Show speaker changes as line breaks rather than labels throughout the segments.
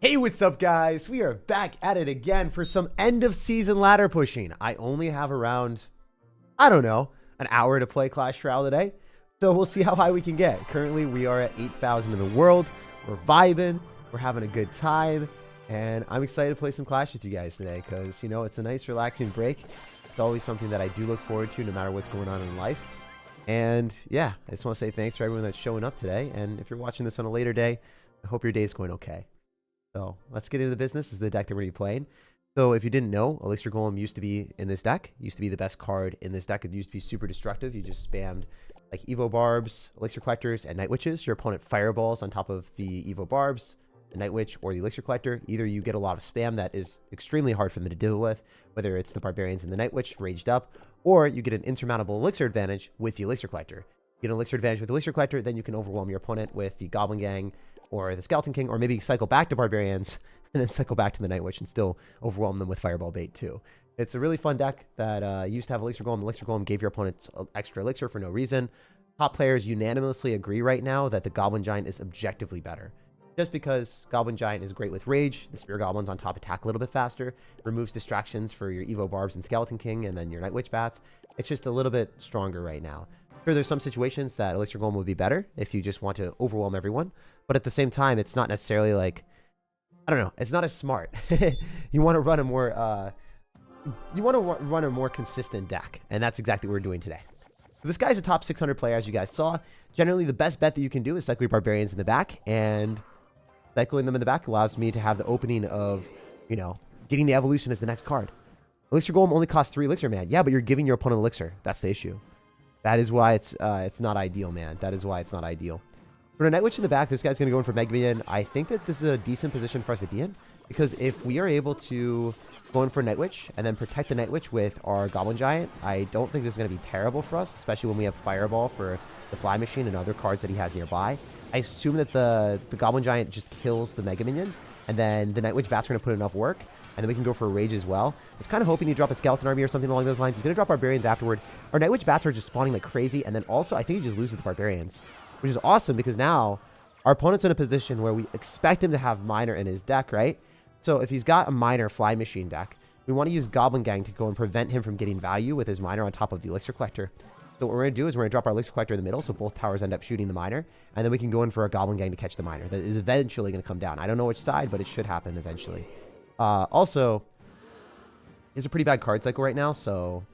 Hey, what's up, guys? We are back at it again for some end of season ladder pushing. I only have around, I don't know, an hour to play Clash Royale today. So we'll see how high we can get. Currently, we are at 8,000 in the world. We're vibing. We're having a good time. And I'm excited to play some Clash with you guys today because, you know, it's a nice, relaxing break. It's always something that I do look forward to no matter what's going on in life. And yeah, I just want to say thanks for everyone that's showing up today. And if you're watching this on a later day, I hope your day is going okay. So let's get into the business. This is the deck that we're going to be playing. So if you didn't know, Elixir Golem used to be in this deck. Used to be the best card in this deck. It used to be super destructive. You just spammed like Evo Barbs, Elixir Collectors, and Night Witches. Your opponent fireballs on top of the Evo Barbs, the Night Witch, or the Elixir Collector. Either you get a lot of spam that is extremely hard for them to deal with, whether it's the Barbarians and the Night Witch raged up, or you get an insurmountable Elixir advantage with the Elixir Collector. You get an Elixir advantage with the Elixir Collector, then you can overwhelm your opponent with the Goblin Gang, or the Skeleton King, or maybe cycle back to Barbarians, and then cycle back to the Night Witch and still overwhelm them with Fireball Bait too. It's a really fun deck that used to have Elixir Golem. Elixir Golem gave your opponents extra Elixir for no reason. Top players unanimously agree right now that the Goblin Giant is objectively better. Just because Goblin Giant is great with Rage, the Spear Goblins on top attack a little bit faster, removes distractions for your Evo Barbs and Skeleton King, and then your Night Witch Bats. It's just a little bit stronger right now. Sure, there's some situations that Elixir Golem would be better if you just want to overwhelm everyone, but at the same time, it's not necessarily like, I don't know, it's not as smart. You want to run a more, run a more consistent deck, and that's exactly what we're doing today. So this guy's a top 600 player, as you guys saw. Generally, the best bet that you can do is cycle your Barbarians in the back, and cycling them in the back allows me to have the opening of, you know, getting the evolution as the next card. Elixir Golem only costs 3 Elixir, man. Yeah, but you're giving your opponent Elixir. That's the issue. That is why it's not ideal, man. That is why it's not ideal. For a Night Witch in the back, this guy's going to go in for Mega Minion. I think that this is a decent position for us to be in, because if we are able to go in for Night Witch and then protect the Night Witch with our Goblin Giant, I don't think this is going to be terrible for us, especially when we have Fireball for the Fly Machine and other cards that he has nearby. I assume that the Goblin Giant just kills the Mega Minion, and then the Night Witch Bats are going to put enough work, and then we can go for a Rage as well. I was kind of hoping he'd drop a Skeleton Army or something along those lines. He's going to drop Barbarians afterward. Our Night Witch Bats are just spawning like crazy, and then also I think he just loses the Barbarians, which is awesome because now our opponent's in a position where we expect him to have Miner in his deck, right? So if he's got a Miner Fly Machine deck, we want to use Goblin Gang to go and prevent him from getting value with his Miner on top of the Elixir Collector. So what we're going to do is we're going to drop our Elixir Collector in the middle, so both towers end up shooting the Miner, and then we can go in for a Goblin Gang to catch the Miner. That is eventually going to come down. I don't know which side, but it should happen eventually. Also, it's a pretty bad card cycle right now, so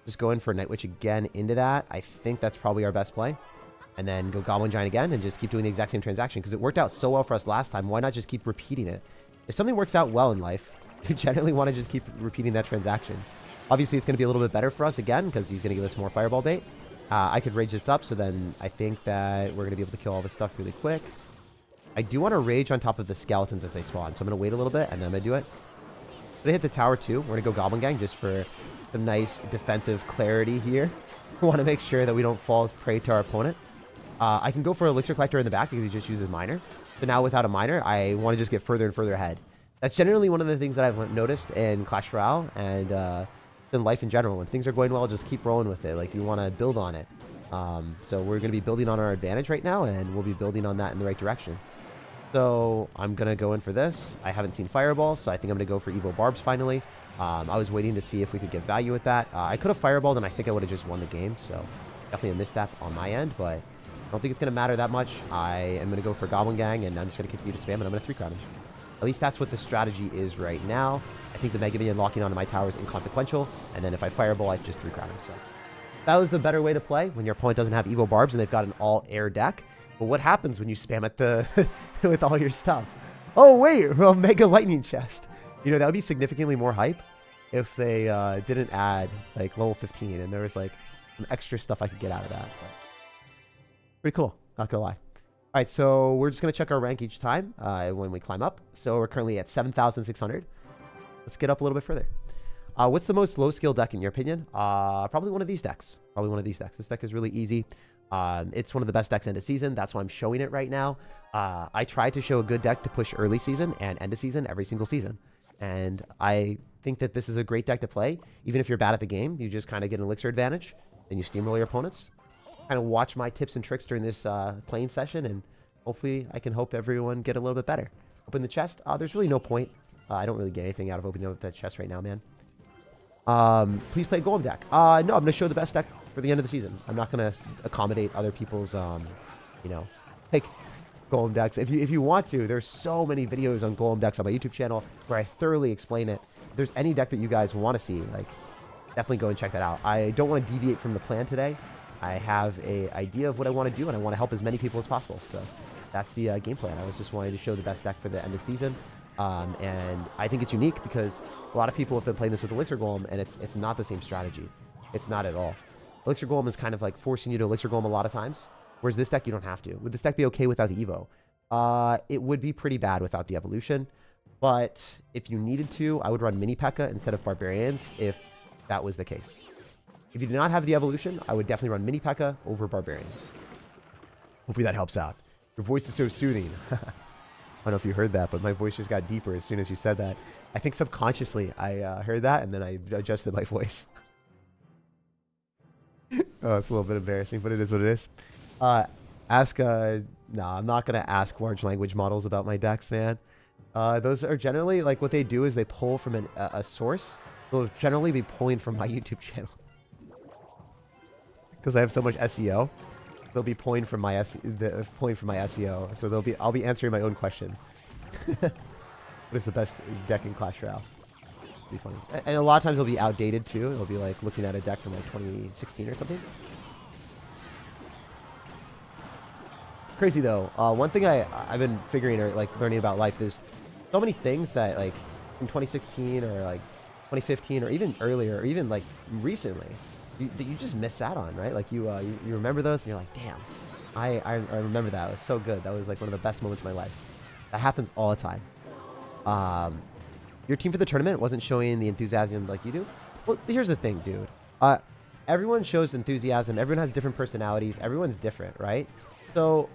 just go in for Night Witch again into that. I think that's probably our best play. And then go Goblin Giant again and just keep doing the exact same transaction, because it worked out so well for us last time. Why not just keep repeating it? If something works out well in life, you generally want to just keep repeating that transaction. Obviously, it's going to be a little bit better for us again, because he's going to give us more Fireball Bait. I could Rage this up, so then I think that we're going to be able to kill all this stuff really quick. I do want to Rage on top of the Skeletons as they spawn, so I'm going to wait a little bit, and then I'm going to do it. I'm going to hit the tower, too. We're going to go Goblin Gang just for some nice defensive clarity here. We want to make sure that we don't fall prey to our opponent. I can go for Elixir Collector in the back because he just uses Miner. So now without a Miner, I want to just get further and further ahead. That's generally one of the things that I've noticed in Clash Royale and in life in general. When things are going well, just keep rolling with it. Like, you want to build on it. So we're going to be building on our advantage right now, and we'll be building on that in the right direction. So I'm going to go in for this. I haven't seen Fireball, so I think I'm going to go for Evo Barbs finally. I was waiting to see if we could get value with that. I could have Fireballed, and I think I would have just won the game. So definitely a misstep on my end, but I don't think it's going to matter that much. I am going to go for Goblin Gang, and I'm just going to continue to spam, and I'm going to 3-crown him. At least that's what the strategy is right now. I think the Mega Minion locking onto my tower is inconsequential, and then if I Fireball, I just 3-crown him. So that was the better way to play when your opponent doesn't have Evo Barbs and they've got an all-air deck. But what happens when you spam at the with all your stuff? Oh, wait, well, Mega Lightning Chest. You know, that would be significantly more hype if they didn't add, like, level 15, and there was, like, some extra stuff I could get out of that. But pretty cool, not gonna lie. All right, so we're just going to check our rank each time when we climb up. So we're currently at 7,600. Let's get up a little bit further. What's the most low-skill deck in your opinion? Probably one of these decks. Probably one of these decks. This deck is really easy. It's one of the best decks end of season. That's why I'm showing it right now. I try to show a good deck to push early season and end of season every single season. And I think that this is a great deck to play. Even if you're bad at the game, you just kind of get an Elixir advantage. Then you steamroll your opponents. Kind of watch my tips and tricks during this playing session, and hopefully I can help everyone get a little bit better. Open the chest. There's really no point. I don't really get anything out of opening up that chest right now, man. Please play Golem deck. No, I'm going to show the best deck for the end of the season. I'm not going to accommodate other people's, you know, like Golem decks. If you want to, there's so many videos on Golem decks on my YouTube channel where I thoroughly explain it. If there's any deck that you guys want to see, like, definitely go and check that out. I don't want to deviate from the plan today. I have an idea of what I want to do, and I want to help as many people as possible. So that's the game plan. I was just wanting to show the best deck for the end of the season. And I think it's unique because a lot of people have been playing this with Elixir Golem, and it's not the same strategy. It's not at all. Elixir Golem is kind of like forcing you to Elixir Golem a lot of times, whereas this deck, you don't have to. Would this deck be okay without the Evo? It would be pretty bad without the evolution, but if you needed to, I would run Mini P.E.K.K.A. instead of Barbarians if that was the case. If you do not have the evolution, I would definitely run Mini P.E.K.K.A. over Barbarians. Hopefully that helps out. Your voice is so soothing. I don't know if you heard that, but my voice just got deeper as soon as you said that. I think subconsciously I heard that, and then I adjusted my voice. Oh, it's a little bit embarrassing, but it is what it is. No, I'm not going to ask large language models about my decks, man. Those are generally, like, what they do is they pull from a source. They'll generally be pulling from my YouTube channel. Because I have so much SEO. They'll be pulling from my SEO. So I'll be answering my own question. What is the best deck in Clash Royale? It'll be funny. And a lot of times it'll be outdated too. It'll be like looking at a deck from like 2016 or something. Crazy though. One thing I've been figuring or like learning about life is so many things that like in 2016 or like 2015 or even earlier or even like recently that you just miss out on, right? Like you remember those and you're like, damn, I remember that. It was so good. That was like one of the best moments of my life. That happens all the time. Your team for the tournament wasn't showing the enthusiasm like you do. Well, here's the thing, dude. Everyone shows enthusiasm. Everyone has different personalities. Everyone's different, right? So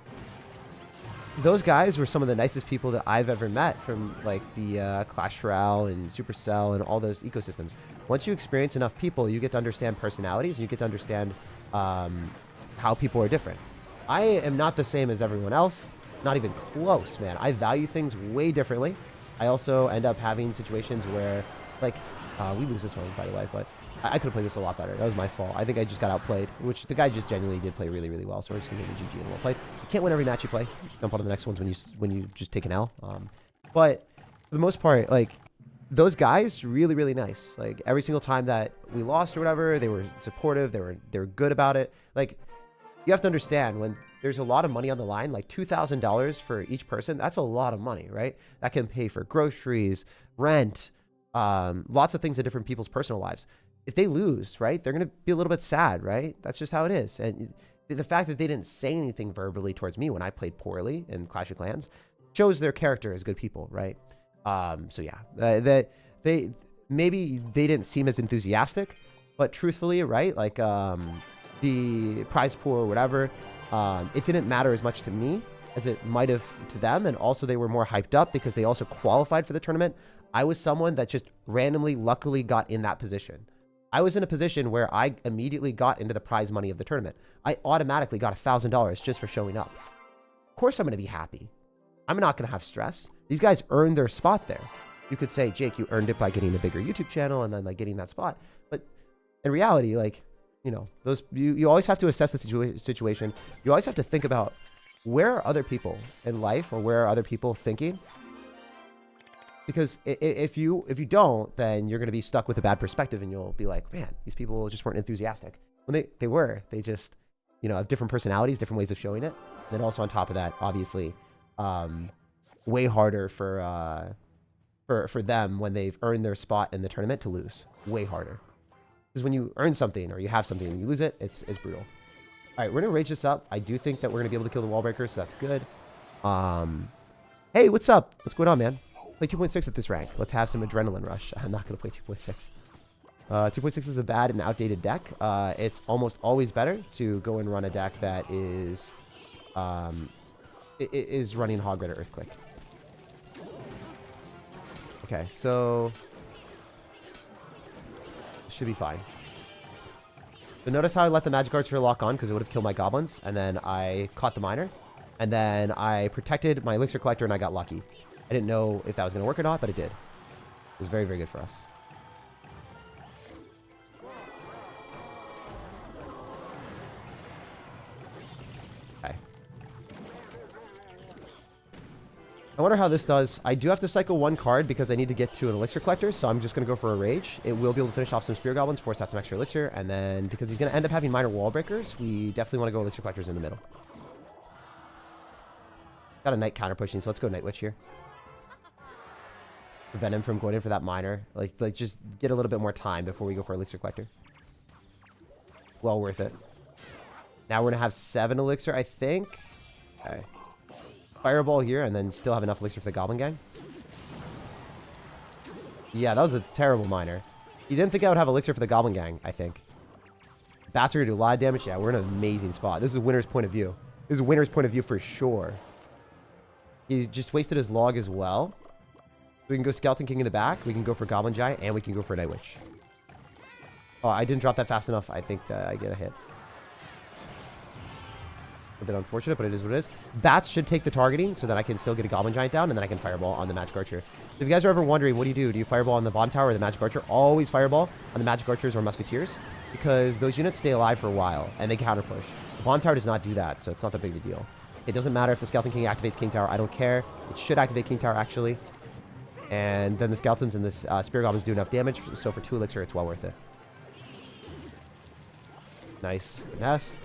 those guys were some of the nicest people that I've ever met from like the Clash Royale and Supercell and all those ecosystems. Once you experience enough people, you get to understand personalities and you get to understand how people are different. I am not the same as everyone else. Not even close, man. I value things way differently. I also end up having situations where, like, we lose this one, by the way, but I could have played this a lot better. That was my fault. I think I just got outplayed, which the guy just genuinely did play really, really well. So we're just going to give him a GG and well played. You can't win every match you play. You just jump on to the next ones when you just take an L. But for the most part, like, those guys, really, really nice. Like, every single time that we lost or whatever, they were supportive. They were good about it. Like, you have to understand when there's a lot of money on the line, like $2,000 for each person, that's a lot of money, right? That can pay for groceries, rent, lots of things in different people's personal lives. If they lose, right, they're going to be a little bit sad, right? That's just how it is. And the fact that they didn't say anything verbally towards me when I played poorly in Clash of Clans shows their character as good people, right? So yeah, maybe they didn't seem as enthusiastic, but truthfully, right, like the prize pool or whatever, it didn't matter as much to me as it might have to them. And also they were more hyped up because they also qualified for the tournament. I was someone that just randomly, luckily got in that position. I was in a position where I immediately got into the prize money of the tournament. I automatically got $1,000 just for showing up. Of course I'm going to be happy. I'm not going to have stress. These guys earned their spot there. You could say, Jake, you earned it by getting a bigger YouTube channel and then like getting that spot. But in reality, like, you know, those you always have to assess the situation. You always have to think about where are other people in life or where are other people thinking? Because if you don't, then you're going to be stuck with a bad perspective and you'll be like, man, these people just weren't enthusiastic. When they just, you know, have different personalities, different ways of showing it. And then also on top of that, obviously, way harder for them when they've earned their spot in the tournament to lose. Way harder. Because when you earn something or you have something and you lose it, it's brutal. All right, we're going to rage this up. I do think that we're going to be able to kill the wall breaker, so that's good. Hey, what's up? What's going on, man? Play 2.6 at this rank. Let's have some adrenaline rush. I'm not going to play 2.6. 2.6 is a bad and outdated deck. It's almost always better to go and run a deck that is running Hog Rider Earthquake. Okay, so should be fine. So notice how I let the Magic Archer lock on because it would have killed my goblins, and then I caught the miner, and then I protected my Elixir Collector and I got lucky. I didn't know if that was going to work or not, but it did. It was very, very good for us. Okay. I wonder how this does. I do have to cycle one card because I need to get to an elixir collector, so I'm just going to go for a rage. It will be able to finish off some spear goblins, force out some extra elixir, and then because he's going to end up having minor wall breakers, we definitely want to go elixir collectors in the middle. Got a knight counter pushing, so let's go Night Witch here. Prevent him from going in for that minor. Like just get a little bit more time before we go for elixir collector. Well worth it. Now we're gonna have 7 elixir, I think. Okay. Fireball here, and then still have enough elixir for the goblin gang. Yeah, that was a terrible minor. You didn't think I would have elixir for the goblin gang, I think. Bats are gonna do a lot of damage. Yeah, we're in an amazing spot. This is winner's point of view. This is winner's point of view for sure. He just wasted his log as well. We can go Skeleton King in the back. We can go for Goblin Giant. And we can go for Night Witch. Oh, I didn't drop that fast enough. I think that I get a hit. A bit unfortunate, but it is what it is. Bats should take the targeting so that I can still get a Goblin Giant down. And then I can Fireball on the Magic Archer. So if you guys are ever wondering, what do? Do you Fireball on the Bottom Tower or the Magic Archer? Always Fireball on the Magic Archers or Musketeers. Because those units stay alive for a while. And they counter push. The Bottom Tower does not do that. So it's not that big of a deal. It doesn't matter if the Skeleton King activates King Tower. I don't care. It should activate King Tower, actually. And then the Skeletons and this Spear Goblins do enough damage. So for 2 elixir, it's well worth it. Nice. Nest.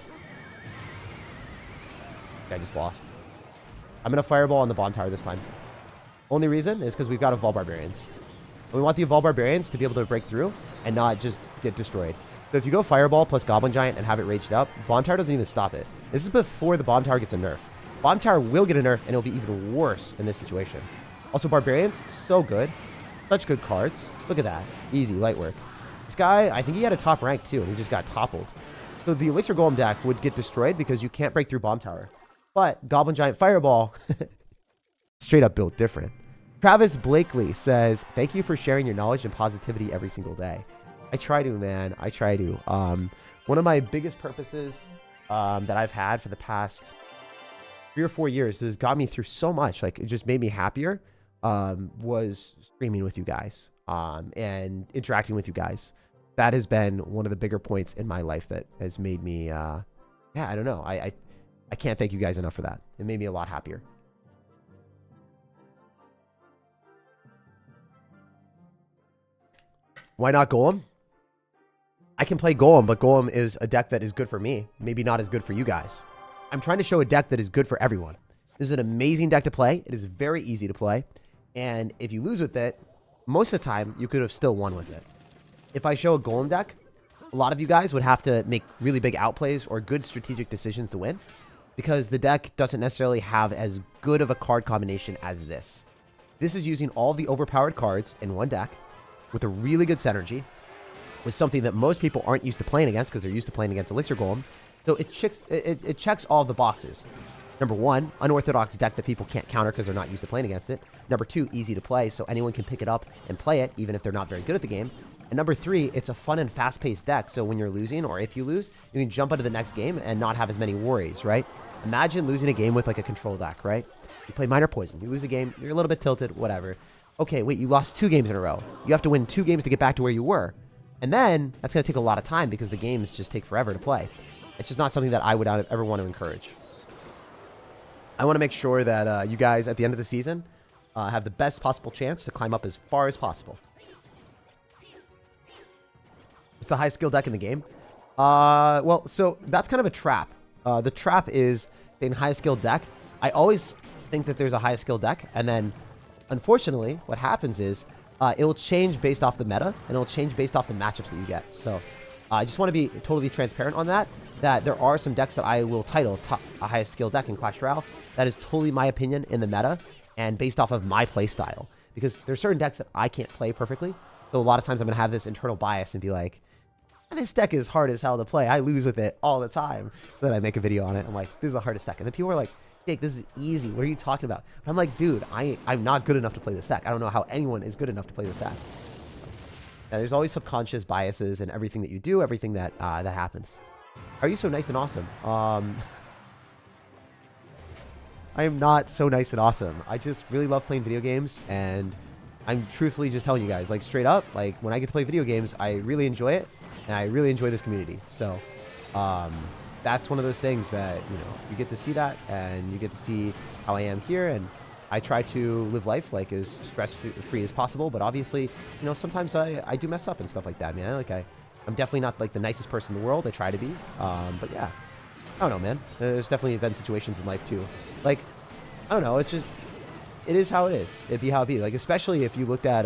I just lost. I'm going to Fireball on the Bond Tower this time. Only reason is because we've got Evolved Barbarians. And we want the Evolved Barbarians to be able to break through and not just get destroyed. So if you go Fireball plus Goblin Giant and have it raged up, Bomb Tower doesn't even stop it. This is before the Bomb Tower gets a nerf. Bomb Tower will get a nerf, and it'll be even worse in this situation. Also, Barbarians, so good. Such good cards. Look at that. Easy, light work. This guy, I think he had a top rank, too, and he just got toppled. So the Elixir Golem deck would get destroyed because you can't break through Bomb Tower. But Goblin Giant Fireball, straight up built different. Travis Blakely says, thank you for sharing your knowledge and positivity every single day. I try to, man. I try to. One of my biggest purposes that I've had for the past 3 or 4 years has got me through so much. Like, it just made me happier. Was streaming with you guys and interacting with you guys. That has been one of the bigger points in my life that has made me, yeah, I don't know. I can't thank you guys enough for that. It made me a lot happier. Why not Golem? I can play Golem, but Golem is a deck that is good for me. Maybe not as good for you guys. I'm trying to show a deck that is good for everyone. This is an amazing deck to play. It is very easy to play. And if you lose with it, most of the time, you could have still won with it. If I show a Golem deck, a lot of you guys would have to make really big outplays or good strategic decisions to win. Because the deck doesn't necessarily have as good of a card combination as this. This is using all the overpowered cards in one deck with a really good synergy. With something that most people aren't used to playing against because they're used to playing against Elixir Golem. So it checks all the boxes. Number 1, unorthodox deck that people can't counter because they're not used to playing against it. Number 2, easy to play, so anyone can pick it up and play it, even if they're not very good at the game. And number 3, it's a fun and fast-paced deck, so when you're losing, or if you lose, you can jump into the next game and not have as many worries, right? Imagine losing a game with like a control deck, right? You play Minor Poison, you lose a game, you're a little bit tilted, whatever. Okay, wait, you lost 2 games in a row. You have to win 2 games to get back to where you were. And then, that's going to take a lot of time because the games just take forever to play. It's just not something that I would ever want to encourage. I want to make sure that you guys, at the end of the season, have the best possible chance to climb up as far as possible. It's the highest skill deck in the game. Well, so that's kind of a trap. The trap is saying highest skill deck. I always think that there's a highest skill deck, and then, unfortunately, what happens is it will change based off the meta, and it will change based off the matchups that you get. So I just want to be totally transparent on that there are some decks that I will title a highest skill deck in Clash Royale. That is totally my opinion in the meta and based off of my play style. Because there's certain decks that I can't play perfectly. So a lot of times I'm going to have this internal bias and be like, this deck is hard as hell to play. I lose with it all the time. So then I make a video on it. I'm like, this is the hardest deck. And then people are like, Jake, this is easy. What are you talking about? But I'm like, dude, I'm not good enough to play this deck. I don't know how anyone is good enough to play this deck. Now, there's always subconscious biases in everything that you do, everything that that happens. Are you so nice and awesome? I am not so nice and awesome. I just really love playing video games, and I'm truthfully just telling you guys, like, straight up, like, when I get to play video games, I really enjoy it, and I really enjoy this community. So, that's one of those things that, you know, you get to see that, and you get to see how I am here, and I try to live life, like, as stress-free as possible, but obviously, you know, sometimes I do mess up and stuff like that, man. Like, I'm definitely not, like, the nicest person in the world. I try to be, but yeah. I don't know, man. There's definitely been situations in life, too. Like, I don't know, it's just, it is how it is. It'd be how it be. Like, especially if you looked at,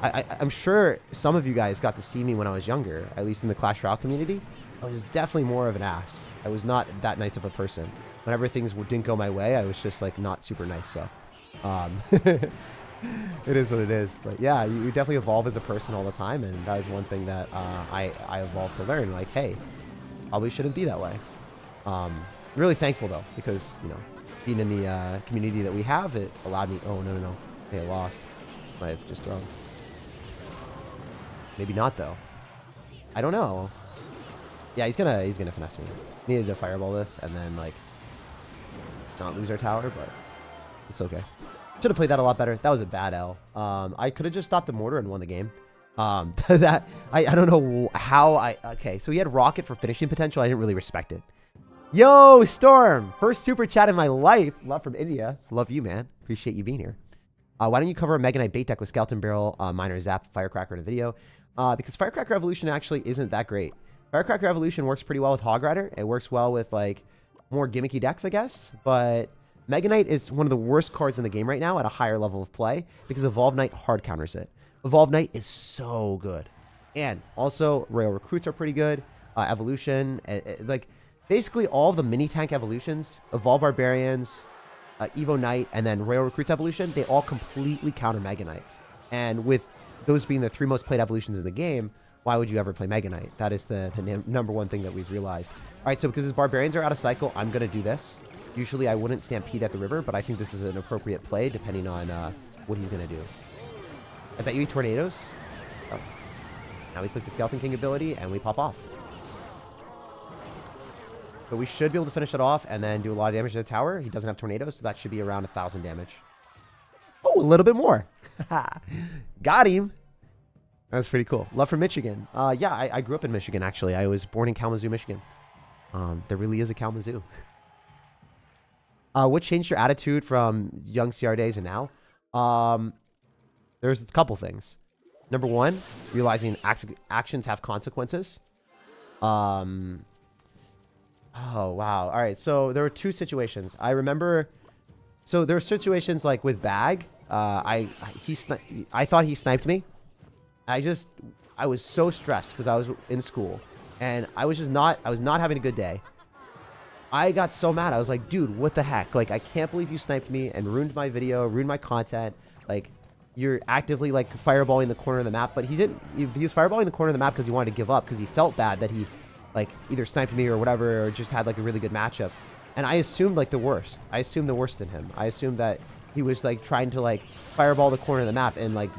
I'm sure some of you guys got to see me when I was younger, at least in the Clash Royale community. I was definitely more of an ass. I was not that nice of a person. Whenever things didn't go my way, I was just, like, not super nice, so. It is what it is. But, yeah, you definitely evolve as a person all the time, and that is one thing that I evolved to learn. Like, hey, probably shouldn't be that way. Really thankful, though, because, you know, being in the community that we have, it allowed me... Oh, no. Hey, I lost. Might have just thrown. Maybe not, though. I don't know. Yeah, he's gonna finesse me. Needed to fireball this and then, like, not lose our tower, but it's okay. Should have played that a lot better. That was a bad L. I could have just stopped the mortar and won the game. That I don't know how I... Okay, so he had rocket for finishing potential. I didn't really respect it. Yo, Storm! First super chat in my life. Love from India. Love you, man. Appreciate you being here. Why don't you cover a Mega Knight bait deck with Skeleton Barrel, Miner Zap, Firecracker in a video? Because Firecracker Evolution actually isn't that great. Firecracker Evolution works pretty well with Hog Rider. It works well with, like, more gimmicky decks, I guess. But Mega Knight is one of the worst cards in the game right now at a higher level of play because Evolve Knight hard counters it. Evolve Knight is so good. And also, Royal Recruits are pretty good. Evolution, like, basically all of the mini-tank evolutions, Evolve Barbarians, Evo Knight, and then Royal Recruits evolution, they all completely counter Mega Knight. And with those being the 3 most played evolutions in the game, why would you ever play Mega Knight? That is the number one thing that we've realized. All right, so because his Barbarians are out of cycle, I'm going to do this. Usually I wouldn't Stampede at the river, but I think this is an appropriate play depending on what he's going to do. I bet you he Tornadoes. Oh. Now we click the Skeleton King ability, and we pop off. So we should be able to finish it off and then do a lot of damage to the tower. He doesn't have Tornadoes, so that should be around 1,000 damage. Oh, a little bit more. Got him. That's pretty cool. Love from Michigan. Yeah, I grew up in Michigan, actually. I was born in Kalamazoo, Michigan. There really is a Kalamazoo. What changed your attitude from young CR days and now? There's a couple things. Number one, realizing actions have consequences. Oh, wow. All right. So there were 2 situations. I remember. So there were situations like with Bag. I thought he sniped me. I was so stressed because I was in school and I was not having a good day. I got so mad. I was like, dude, what the heck? Like, I can't believe you sniped me and ruined my video, ruined my content. Like, you're actively, like, fireballing the corner of the map. But he didn't. He was fireballing the corner of the map because he wanted to give up because he felt bad that he, like, either sniped me or whatever, or just had, like, a really good matchup. And I assumed, like, the worst. I assumed the worst in him. I assumed that he was, like, trying to, like, fireball the corner of the map and, like,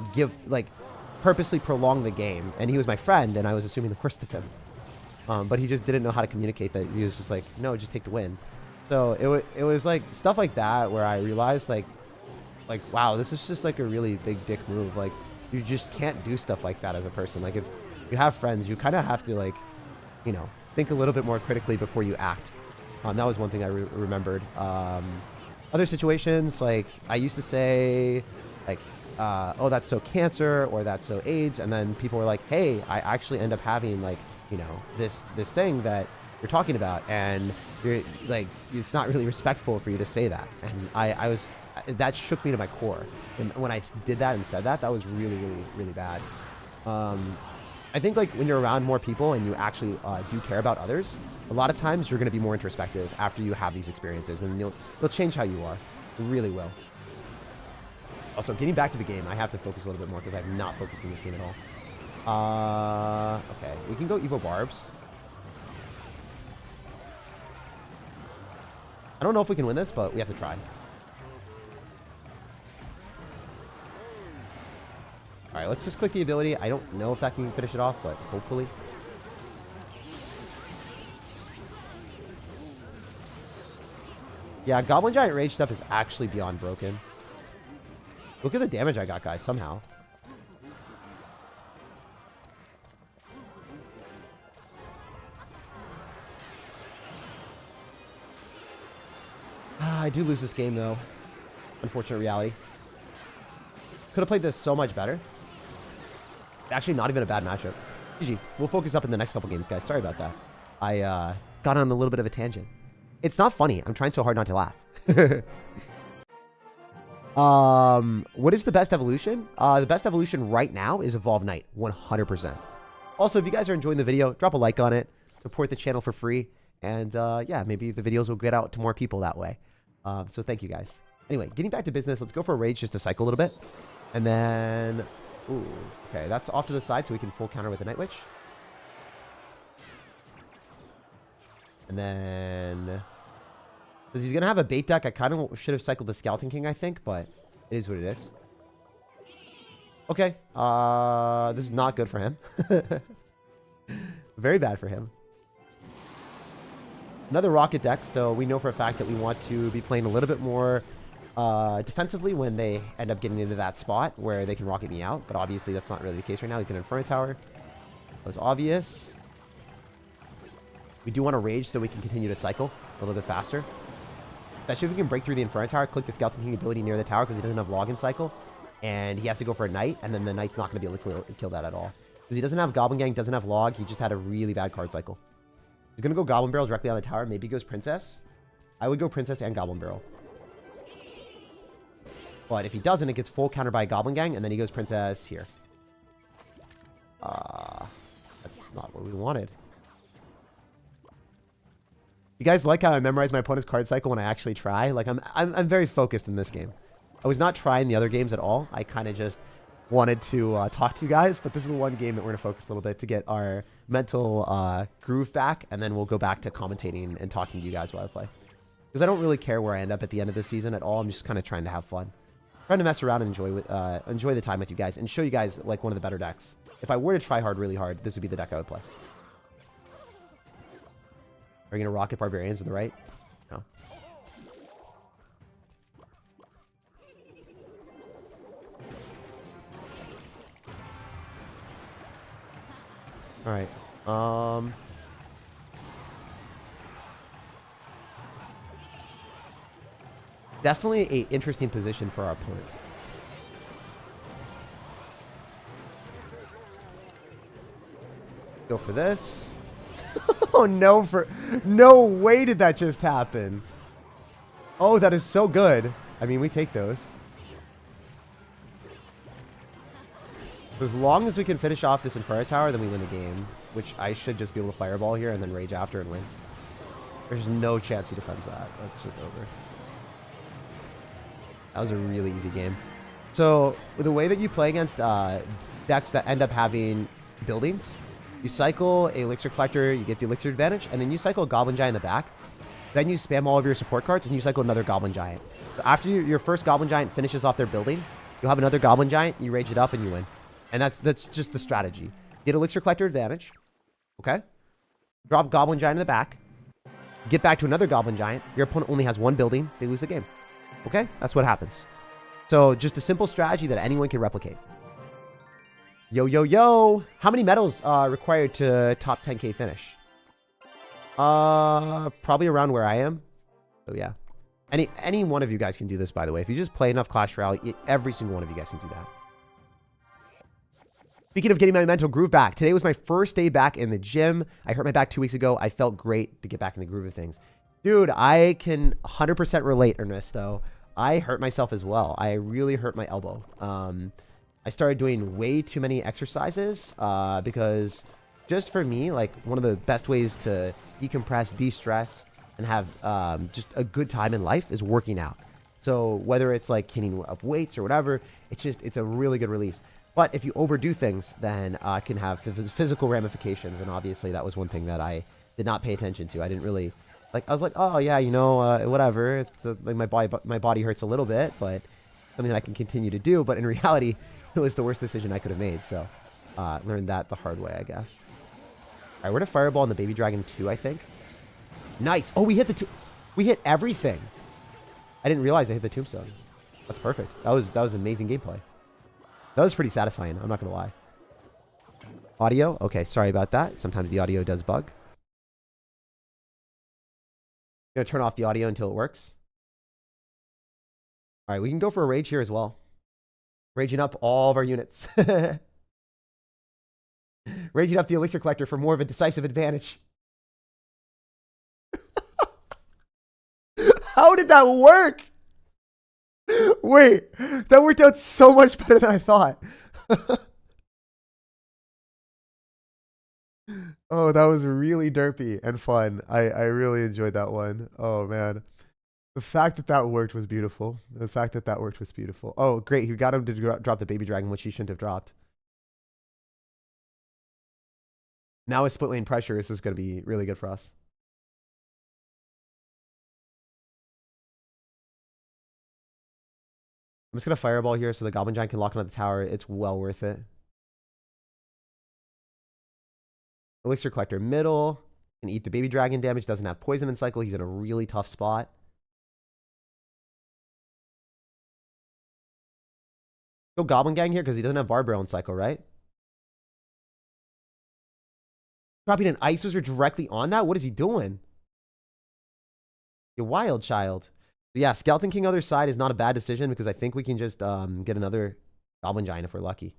purposely prolong the game. And he was my friend, and I was assuming the worst of him. But he just didn't know how to communicate that. He was just like, no, just take the win. So it was, like, stuff like that where I realized, like, wow, this is just, like, a really big dick move. Like, you just can't do stuff like that as a person. Like, if you have friends, you kind of have to, like, you know, think a little bit more critically before you act. That was one thing I remembered. Other situations, like, I used to say, like, oh, that's so cancer, or that's so AIDS, and then people were like, hey, I actually end up having, like, you know, this thing that you're talking about, and you're, like, it's not really respectful for you to say that. And that shook me to my core. And when I did that and said that, that was really, really, really bad. I think, like, when you're around more people and you actually do care about others, a lot of times you're going to be more introspective after you have these experiences, and you'll change how you are. It really will. Also, getting back to the game, I have to focus a little bit more because I have not focused in this game at all. Okay, we can go Evo Barbs. I don't know if we can win this, but we have to try. Alright, let's just click the ability. I don't know if that can finish it off, but hopefully. Yeah, Goblin Giant rage stuff is actually beyond broken. Look at the damage I got, guys, somehow. I do lose this game, though. Unfortunate reality. Could have played this so much better. Actually, not even a bad matchup. GG. We'll focus up in the next couple games, guys. Sorry about that. I got on a little bit of a tangent. It's not funny. I'm trying so hard not to laugh. What is the best evolution? The best evolution right now is Evolve Knight, 100%. Also, if you guys are enjoying the video, drop a like on it. Support the channel for free. And yeah, maybe the videos will get out to more people that way. So thank you guys. Anyway, getting back to business, let's go for a rage just to cycle a little bit. And then... Ooh, okay, that's off to the side so we can full counter with the Night Witch. And then... Because he's going to have a bait deck, I kind of should have cycled the Skeleton King, I think, but it is what it is. Okay, this is not good for him. Very bad for him. Another rocket deck, so we know for a fact that we want to be playing a little bit more defensively when they end up getting into that spot where they can rocket me out. But obviously that's not really the case right now. He's going to Inferno Tower. That was obvious. We do want to rage so we can continue to cycle a little bit faster. Especially if we can break through the Inferno Tower, click the Skeleton King ability near the tower because he doesn't have login cycle. And he has to go for a Knight, and then the Knight's not going to be able to kill that at all. Because he doesn't have Goblin Gang, doesn't have log, he just had a really bad card cycle. He's going to go Goblin Barrel directly on the tower. Maybe he goes Princess. I would go Princess and Goblin Barrel. But if he doesn't, it gets full counter by Goblin Gang, and then he goes Princess here. That's not what we wanted. You guys like how I memorize my opponent's card cycle when I actually try? Like, I'm very focused in this game. I was not trying the other games at all. I kind of just wanted to talk to you guys, but this is the one game that we're going to focus a little bit to get our mental groove back, and then we'll go back to commentating and talking to you guys while I play. Because I don't really care where I end up at the end of this season at all. I'm just kind of trying to have fun. Trying to mess around and enjoy the time with you guys and show you guys like one of the better decks. If I were to try hard really hard, this would be the deck I would play. Are you going to rocket barbarians on the right? No. Alright. Definitely an interesting position for our opponent. Go for this. Oh no, no way did that just happen. Oh, that is so good. I mean, we take those. So as long as we can finish off this Inferno Tower, then we win the game. Which I should just be able to fireball here and then rage after and win. There's no chance he defends that. That's just over. That was a really easy game. So the way that you play against decks that end up having buildings, you cycle a Elixir Collector, you get the Elixir advantage, and then you cycle a Goblin Giant in the back. Then you spam all of your support cards, and you cycle another Goblin Giant. So after your first Goblin Giant finishes off their building, you'll have another Goblin Giant, you rage it up, and you win. And that's just the strategy. Get Elixir Collector advantage. Okay? Drop Goblin Giant in the back. Get back to another Goblin Giant. Your opponent only has one building. They lose the game. Okay? That's what happens. So just a simple strategy that anyone can replicate. Yo, yo, yo. How many medals required to top 10k finish? Probably around where I am. So yeah. Any one of you guys can do this, by the way. If you just play enough Clash Royale, every single one of you guys can do that. Speaking of getting my mental groove back, today was my first day back in the gym. I hurt my back 2 weeks ago. I felt great to get back in the groove of things. Dude, I can 100% relate, Ernesto. I hurt myself as well. I really hurt my elbow. I started doing way too many exercises because just for me, like one of the best ways to decompress, de-stress, and have just a good time in life is working out. So whether it's like hitting up weights or whatever, it's a really good release. But if you overdo things, then it can have physical ramifications. And obviously that was one thing that I did not pay attention to. I didn't really... Like, I was like, oh, yeah, you know, whatever. Like my body hurts a little bit, but something that I can continue to do. But in reality, it was the worst decision I could have made. So, learned that the hard way, I guess. All right, we're to Fireball on the Baby Dragon 2, I think. Nice. Oh, we hit the two. We hit everything. I didn't realize I hit the tombstone. That's perfect. That was amazing gameplay. That was pretty satisfying. I'm not going to lie. Audio? Okay, sorry about that. Sometimes the audio does bug. Going to turn off the audio until it works. All right, we can go for a rage here as well. Raging up all of our units. Raging up the elixir collector for more of a decisive advantage. How did that work? Wait, that worked out so much better than I thought. Oh, that was really derpy and fun. I really enjoyed that one. Oh, man. The fact that that worked was beautiful. The fact that that worked was beautiful. Oh, great. He got him to drop the baby dragon, which he shouldn't have dropped. Now with split lane pressure, this is going to be really good for us. I'm just going to fireball here so the goblin giant can lock onto the tower. It's well worth it. Elixir collector middle. Can eat the baby dragon damage. Doesn't have poison in cycle. He's in a really tough spot. Go goblin gang here because he doesn't have barbarian cycle, right? Dropping an ice wizard directly on that? What is he doing? You wild child. But yeah, Skeleton King other side is not a bad decision because I think we can just get another goblin giant if we're lucky.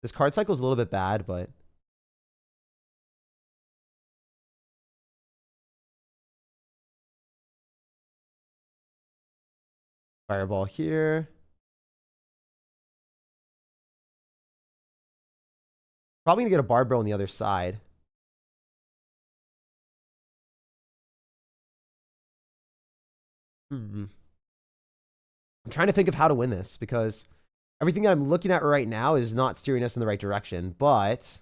This card cycle is a little bit bad, but fireball here. Probably gonna get a barbaro on the other side. I'm trying to think of how to win this because everything that I'm looking at right now is not steering us in the right direction. But,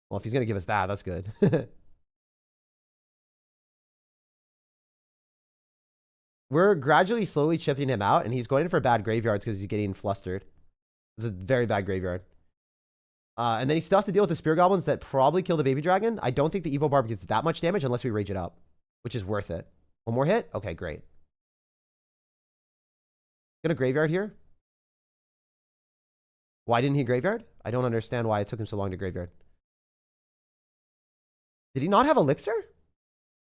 well, if he's gonna give us that, that's good. We're gradually, slowly chipping him out, and he's going in for bad graveyards because he's getting flustered. It's a very bad graveyard. And then he still has to deal with the spear goblins that probably kill the baby dragon. I don't think the Evo Barb gets that much damage unless we rage it up, which is worth it. One more hit? Okay, great. Gonna graveyard here? Why didn't he graveyard? I don't understand why it took him so long to graveyard. Did he not have elixir?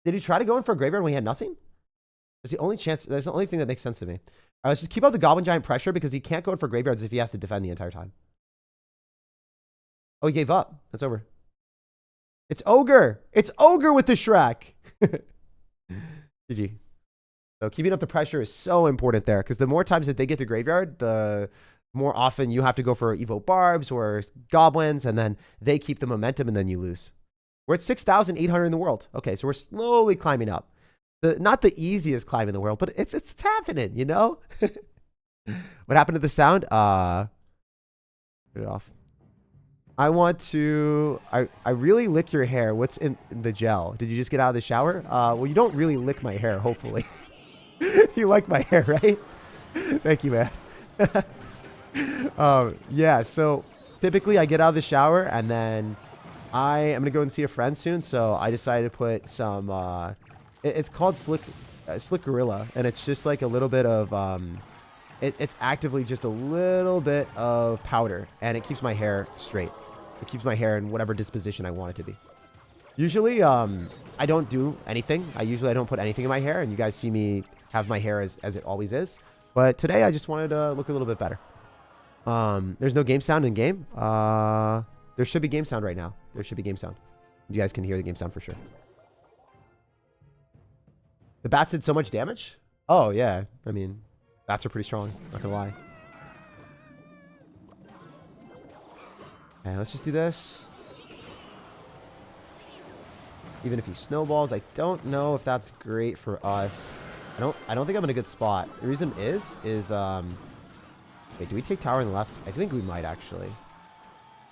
Did he try to go in for a graveyard when he had nothing? That's the only chance. That's the only thing that makes sense to me. All right, let's just keep up the goblin giant pressure because he can't go in for graveyards if he has to defend the entire time. Oh, he gave up. That's over. It's ogre. It's ogre with the Shrek. GG. So keeping up the pressure is so important there because the more times that they get to graveyard, the more often you have to go for Evo Barbs or goblins, and then they keep the momentum and then you lose. We're at 6,800 in the world. Okay, so we're slowly climbing up. Not the easiest climb in the world, but it's happening, you know? What happened to the sound? Turn it off. I want to... I really lick your hair. What's in the gel? Did you just get out of the shower? Well, you don't really lick my hair, hopefully. You like my hair, right? Thank you, man. Yeah, so typically I get out of the shower and then I am going to go and see a friend soon. So I decided to put some... it's called Slick Gorilla, and it's just like a little bit of... it's actively just a little bit of powder, and it keeps my hair straight. It keeps my hair in whatever disposition I want it to be. Usually, I don't do anything. I don't put anything in my hair, and you guys see me have my hair as it always is. But today, I just wanted to look a little bit better. There's no game sound in game. There should be game sound right now. There should be game sound. You guys can hear the game sound for sure. The bats did so much damage? Oh, yeah. I mean, bats are pretty strong. Not gonna lie. Okay, let's just do this. Even if he snowballs, I don't know if that's great for us. I don't think I'm in a good spot. The reason is wait, do we take tower on the left? I think we might actually.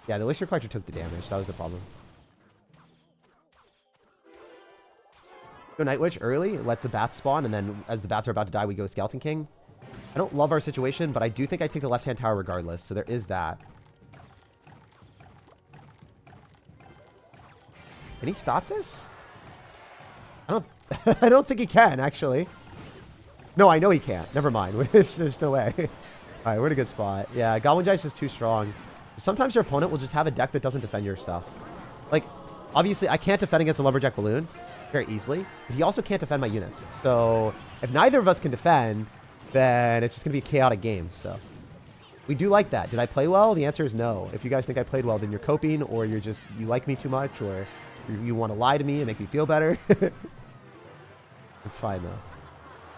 Yeah, the elixir collector took the damage. That was the problem. Go Night Witch early, let the bats spawn, and then as the bats are about to die, we go Skeleton King. I don't love our situation, but I do think I take the left-hand tower regardless, so there is that. Can he stop this? I don't I don't think he can, actually. No, I know he can't. Never mind. There's no way. All right, we're in a good spot. Yeah, Goblin Giant's just too strong. Sometimes your opponent will just have a deck that doesn't defend your stuff. Like, obviously, I can't defend against a Lumberjack Balloon very easily. But he also can't defend my units. So, if neither of us can defend, then it's just going to be a chaotic game. So, we do like that. Did I play well? The answer is no. If you guys think I played well, then you're coping, or you like me too much, or you want to lie to me and make me feel better. It's fine, though.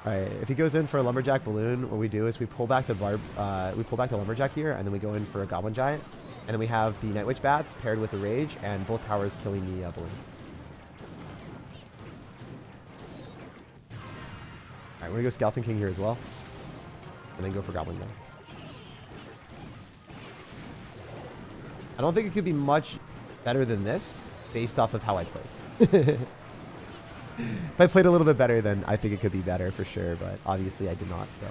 All right, if he goes in for a Lumberjack Balloon, what we do is we pull back the Lumberjack here, and then we go in for a Goblin Giant. And then we have the Night Witch Bats paired with the Rage, and both towers killing the Balloon. All right, we're going to go Skeleton King here as well. And then go for Goblin Giant. I don't think it could be much better than this, based off of how I played. If I played a little bit better, then I think it could be better for sure, but obviously I did not, so.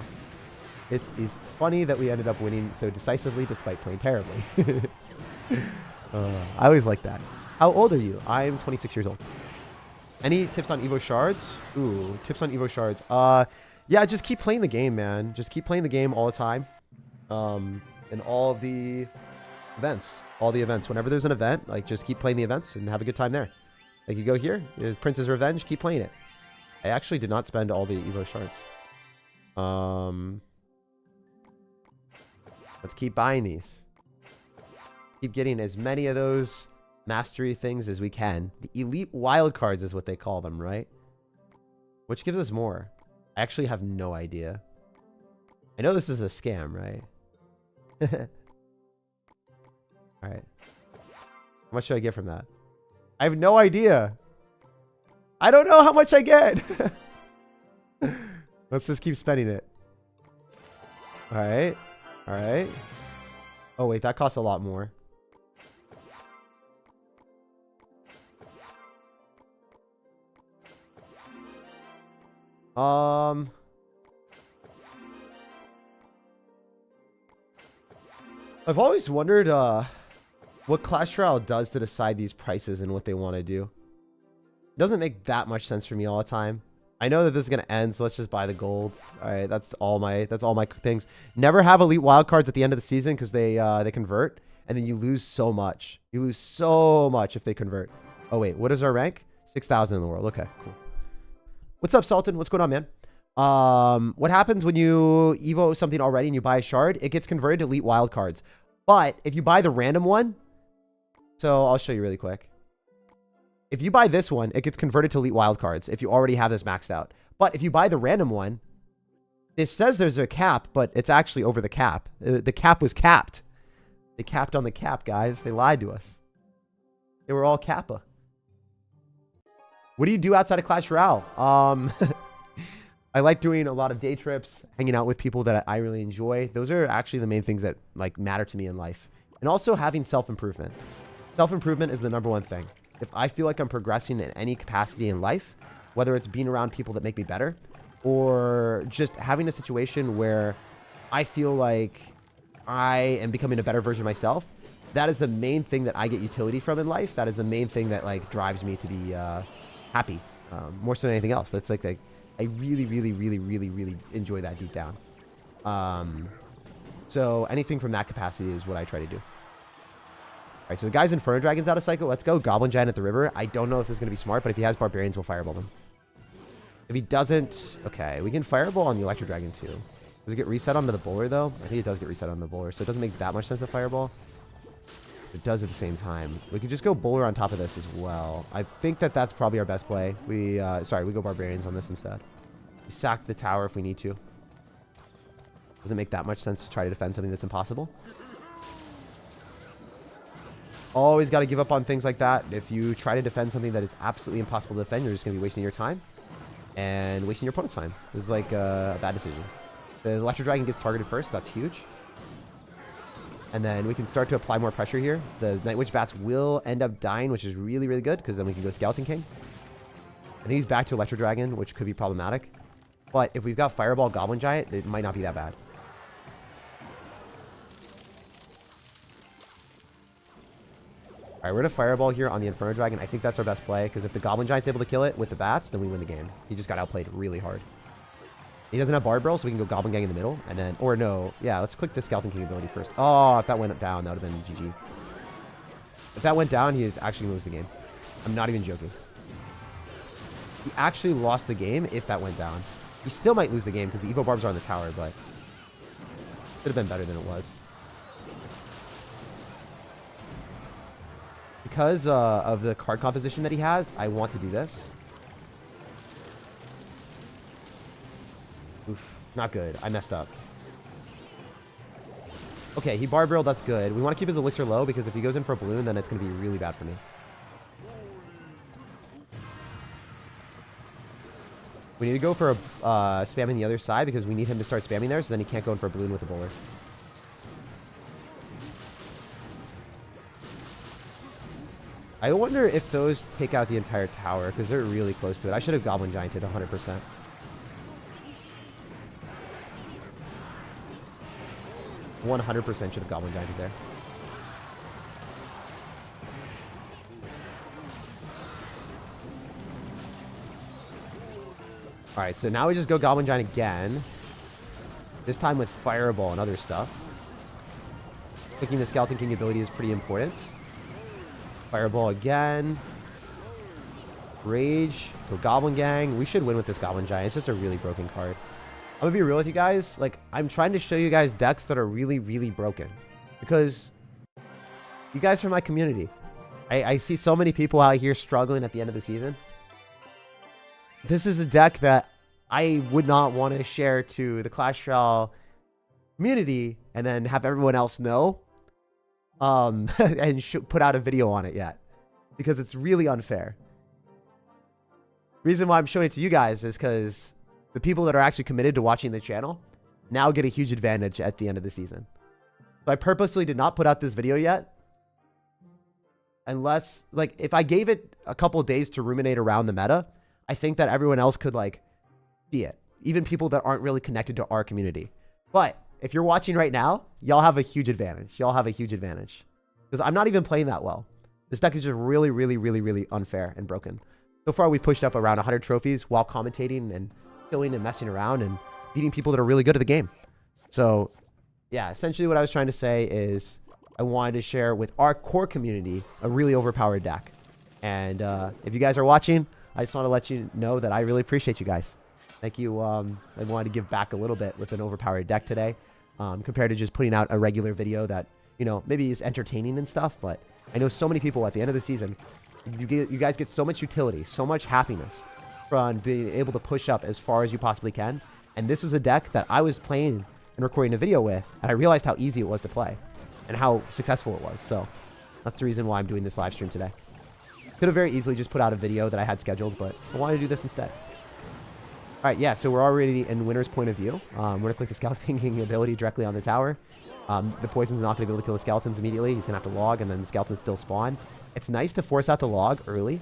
It is funny that we ended up winning so decisively despite playing terribly. I always like that. How old are you? I'm 26 years old. Any tips on Evo Shards? Ooh, tips on Evo Shards. Yeah, just keep playing the game, man. Just keep playing the game all the time. And all of the events. All the events. Whenever there's an event, like, just keep playing the events and have a good time there. Like, you go here, Prince's Revenge, keep playing it. I actually did not spend all the Evo Shards. Let's keep buying these. Keep getting as many of those mastery things as we can. The elite wildcards is what they call them, right? Which gives us more. I actually have no idea. I know this is a scam, right? Alright. How much should I get from that? I have no idea. I don't know how much I get. Let's just keep spending it. Alright. Alright. Oh, wait. That costs a lot more. I've always wondered what Clash Royale does to decide these prices and what they want to do. It doesn't make that much sense for me all the time. I know that this is going to end, so let's just buy the gold. All right, that's all my things. Never have elite wildcards at the end of the season because they convert, and then you lose so much. You lose so much if they convert. Oh wait, what is our rank? 6,000 in the world. Okay, cool. What's up, Sultan? What's going on, man? What happens when you Evo something already and you buy a shard? It gets converted to elite wildcards. But if you buy the random one, so I'll show you really quick. If you buy this one, it gets converted to elite wildcards if you already have this maxed out. But if you buy the random one, it says there's a cap, but it's actually over the cap. The cap was capped. They capped on the cap, guys. They lied to us. They were all Kappa. What do you do outside of Clash Royale? I like doing a lot of day trips, hanging out with people that I really enjoy. Those are actually the main things that like matter to me in life. And also having self-improvement. Self-improvement is the #1 thing. If I feel like I'm progressing in any capacity in life, whether it's being around people that make me better, or just having a situation where I feel like I am becoming a better version of myself, that is the main thing that I get utility from in life. That is the main thing that like drives me to be happy, more so than anything else. That's like I really, really, really, really, really enjoy that deep down. So anything from that capacity is what I try to do. All right, so the guy's Inferno Dragon's out of cycle. Let's go. Goblin Giant at the river. I don't know if this is going to be smart, but if he has Barbarians, we'll Fireball them. If he doesn't... Okay, we can Fireball on the Electro Dragon, too. Does it get reset onto the Bowler, though? I think it does get reset on the Bowler, so it doesn't make that much sense to Fireball. It does at the same time. We could just go Bowler on top of this as well. I think that that's probably our best play. We go Barbarians on this instead. We sack the tower if we need to. Doesn't make that much sense to try to defend something that's impossible. Always got to give up on things like that. If you try to defend something that is absolutely impossible to defend, you're just going to be wasting your time and wasting your opponent's time. This is like a bad decision. The Electro Dragon gets targeted first. That's huge. And then we can start to apply more pressure here. The Night Witch Bats will end up dying, which is really, really good because then we can go Skeleton King. I think he's back to Electro Dragon, which could be problematic. But if we've got Fireball Goblin Giant, it might not be that bad. All right, we're going to Fireball here on the Inferno Dragon. I think that's our best play, because if the Goblin Giant's able to kill it with the bats, then we win the game. He just got outplayed really hard. He doesn't have Barb Barrel, so we can go Goblin Gang in the middle, and then... Or no. Yeah, let's click the Skeleton King ability first. Oh, if that went down, that would have been GG. If that went down, he is actually going to lose the game. I'm not even joking. He actually lost the game if that went down. He still might lose the game because the Evo Barbs are on the tower, but could have been better than it was. Because of the card composition that he has, I want to do this. Oof, not good. I messed up. Okay, he Barb Barreled, that's good. We want to keep his Elixir low because if he goes in for a balloon, then it's going to be really bad for me. We need to go for a spamming the other side because we need him to start spamming there so then he can't go in for a balloon with a bowler. I wonder if those take out the entire tower because they're really close to it. I should have Goblin Gianted 100%. One 100% should have Goblin Gianted there. Alright, so now we just go Goblin Giant again. This time with Fireball and other stuff. Picking the Skeleton King ability is pretty important. Fireball again. Rage. Go Goblin Gang. We should win with this Goblin Giant. It's just a really broken card. I'm gonna be real with you guys. Like, I'm trying to show you guys decks that are really, really broken. Because you guys are my community. I see so many people out here struggling at the end of the season. This is a deck that I would not want to share to the Clash Royale community and then have everyone else know and put out a video on it yet. Because it's really unfair. Reason why I'm showing it to you guys is because the people that are actually committed to watching the channel now get a huge advantage at the end of the season. So I purposely did not put out this video yet. Unless, like, if I gave it a couple of days to ruminate around the meta, I think that everyone else could, like, see it. Even people that aren't really connected to our community. But if you're watching right now, y'all have a huge advantage. Y'all have a huge advantage. Because I'm not even playing that well. This deck is just really, really, really, really unfair and broken. So far, we pushed up around 100 trophies while commentating and killing and messing around and beating people that are really good at the game. So, yeah, essentially what I was trying to say is I wanted to share with our core community a really overpowered deck. And if you guys are watching, I just want to let you know that I really appreciate you guys. Thank you. I wanted to give back a little bit with an overpowered deck today compared to just putting out a regular video that, you know, maybe is entertaining and stuff. But I know so many people at the end of the season, you guys get so much utility, so much happiness from being able to push up as far as you possibly can. And this was a deck that I was playing and recording a video with, and I realized how easy it was to play and how successful it was. So that's the reason why I'm doing this live stream today. Could have very easily just put out a video that I had scheduled, but I wanted to do this instead. All right, yeah, so we're already in winner's point of view. We're going to click the Skeleton King ability directly on the tower. The poison's not going to be able to kill the skeletons immediately. He's going to have to log, and then the skeletons still spawn. It's nice to force out the log early,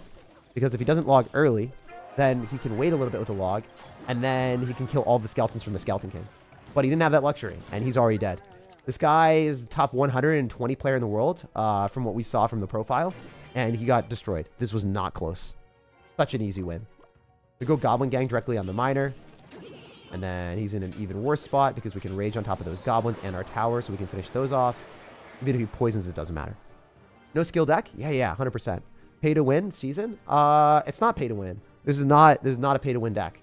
because if he doesn't log early, then he can wait a little bit with the log, and then he can kill all the skeletons from the Skeleton King. But he didn't have that luxury, and he's already dead. This guy is the top 120 player in the world, from what we saw from the profile, and he got destroyed. This was not close. Such an easy win. We go Goblin Gang directly on the miner, and then he's in an even worse spot because we can rage on top of those goblins and our tower, so we can finish those off. Even if he poisons, it doesn't matter. No skill deck? Yeah, 100%. Pay to win season? It's not pay to win. This is not a pay to win deck.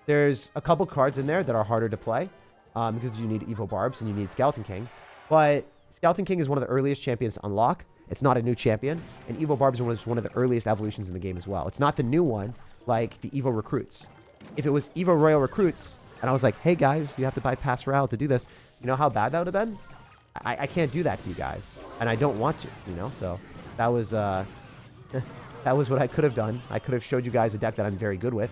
There's a couple cards in there that are harder to play because you need Evo Barbs and you need Skeleton King. But Skeleton King is one of the earliest champions to unlock. It's not a new champion. And Evo Barbs was one of the earliest evolutions in the game as well. It's not the new one like the Evo Recruits. If it was Evo Royal Recruits and I was like, hey guys, you have to bypass Royale to do this, you know how bad that would have been? I can't do that to you guys. And I don't want to, you know? So that was that was what I could have done. I could have showed you guys a deck that I'm very good with.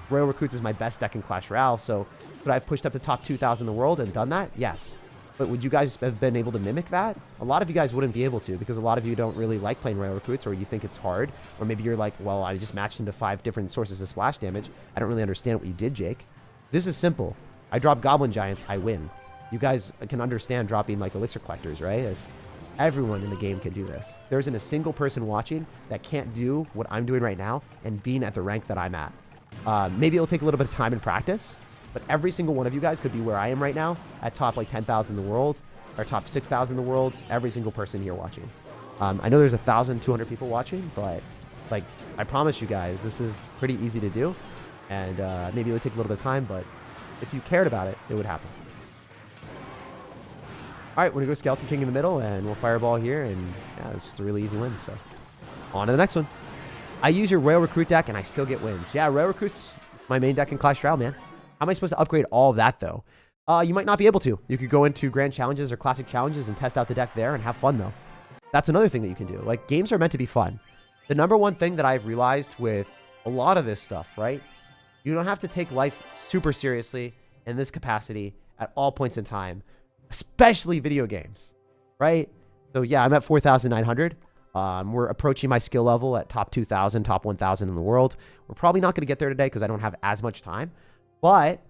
Royal Recruits is my best deck in Clash Royale, so could I have pushed up to top 2,000 in the world and done that? Yes. But would you guys have been able to mimic that? A lot of you guys wouldn't be able to because a lot of you don't really like playing Royal Recruits, or you think it's hard. Or maybe you're like, well, I just matched into 5 different sources of splash damage. I don't really understand what you did, Jake. This is simple. I drop Goblin Giants, I win. You guys can understand dropping like Elixir Collectors, right? Everyone in the game can do this. There isn't a single person watching that can't do what I'm doing right now and being at the rank that I'm at. Maybe it'll take a little bit of time and practice, but every single one of you guys could be where I am right now, at top like 10,000 in the world, or top 6,000 in the world. Every single person here watching. I know there's 1,200 people watching, but like I promise you guys, this is pretty easy to do, and maybe it'll take a little bit of time, but if you cared about it, it would happen. All right, we're gonna go Skeleton King in the middle, and we'll fireball here, and yeah, it's just a really easy win. So on to the next one. I use your Royal Recruit deck, and I still get wins. Yeah, Royal Recruit's my main deck in Clash Royale, man. How am I supposed to upgrade all of that, though? You might not be able to. You could go into Grand Challenges or Classic Challenges and test out the deck there and have fun, though. That's another thing that you can do. Like, games are meant to be fun. The number one thing that I've realized with a lot of this stuff, right? You don't have to take life super seriously in this capacity at all points in time, especially video games, right? So yeah, I'm at 4,900. We're approaching my skill level at top 2,000, top 1,000 in the world. We're probably not going to get there today because I don't have as much time. But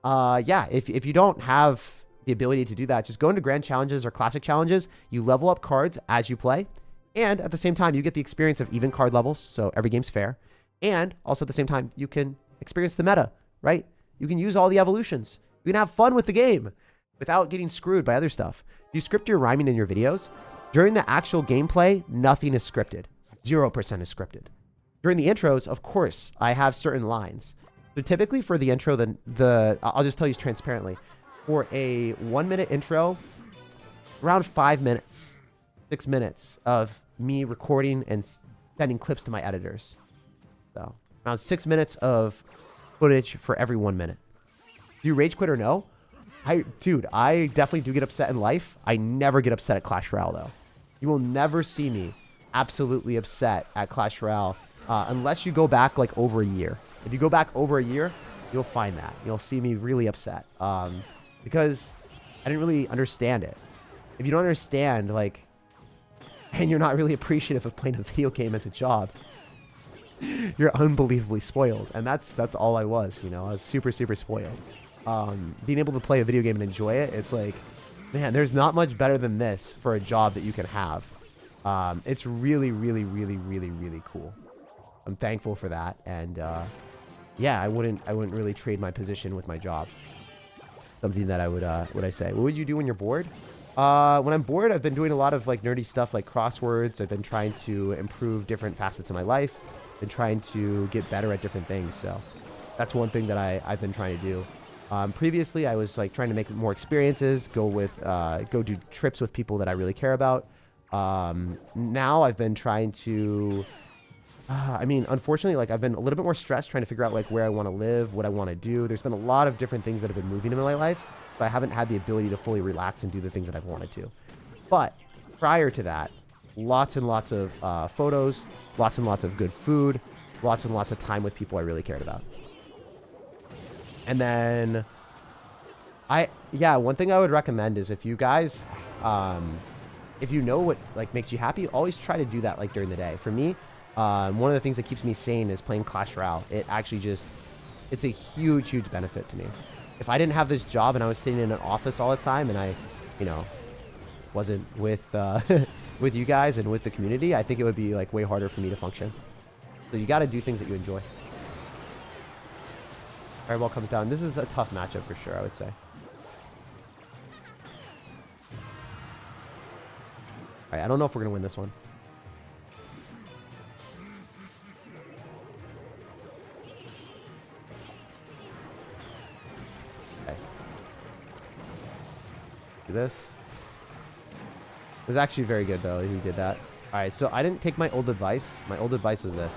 yeah, if you don't have the ability to do that, just go into Grand Challenges or Classic Challenges. You level up cards as you play. And at the same time, you get the experience of even card levels. So every game's fair. And also at the same time, you can experience the meta, right? You can use all the evolutions. You can have fun with the game without getting screwed by other stuff. You script your rhyming in your videos. During the actual gameplay, nothing is scripted. 0% is scripted. During the intros, of course, I have certain lines. So typically for the intro, I'll just tell you transparently. For a 1-minute intro, around 5 minutes, 6 minutes of me recording and sending clips to my editors. So around 6 minutes of footage for every 1 minute. Do you rage quit or no? Dude, I definitely do get upset in life. I never get upset at Clash Royale, though. You will never see me absolutely upset at Clash Royale unless you go back like over a year. If you go back over a year, you'll find that. You'll see me really upset because I didn't really understand it. If you don't understand, like, and you're not really appreciative of playing a video game as a job, you're unbelievably spoiled. And that's all I was, you know. I was super, super spoiled. Being able to play a video game and enjoy it, it's like, man, there's not much better than this for a job that you can have. It's really, really, really, really, really cool. I'm thankful for that, and yeah, I wouldn't really trade my position with my job. Something that I would say. What would you do when you're bored? When I'm bored, I've been doing a lot of like nerdy stuff like crosswords. I've been trying to improve different facets of my life. Been trying to get better at different things. So that's one thing that I've been trying to do. Previously, I was like trying to make more experiences, go do trips with people that I really care about. Now I've been trying to, I mean, unfortunately, like I've been a little bit more stressed trying to figure out like where I want to live, what I want to do. There's been a lot of different things that have been moving in my life, so I haven't had the ability to fully relax and do the things that I've wanted to. But prior to that, lots and lots of photos, lots and lots of good food, lots and lots of time with people I really cared about. And then one thing I would recommend is if you guys, if you know what like makes you happy, always try to do that like during the day. For me, one of the things that keeps me sane is playing Clash Royale. It actually it's a huge, huge benefit to me. If I didn't have this job and I was sitting in an office all the time and I, you know, wasn't with, with you guys and with the community, I think it would be like way harder for me to function. So you got to do things that you enjoy. Fireball comes down. This is a tough matchup for sure, I would say. Alright, I don't know if we're going to win this one. Okay. Do this. It was actually very good, though, he did that. Alright, so I didn't take my old advice. My old advice was this.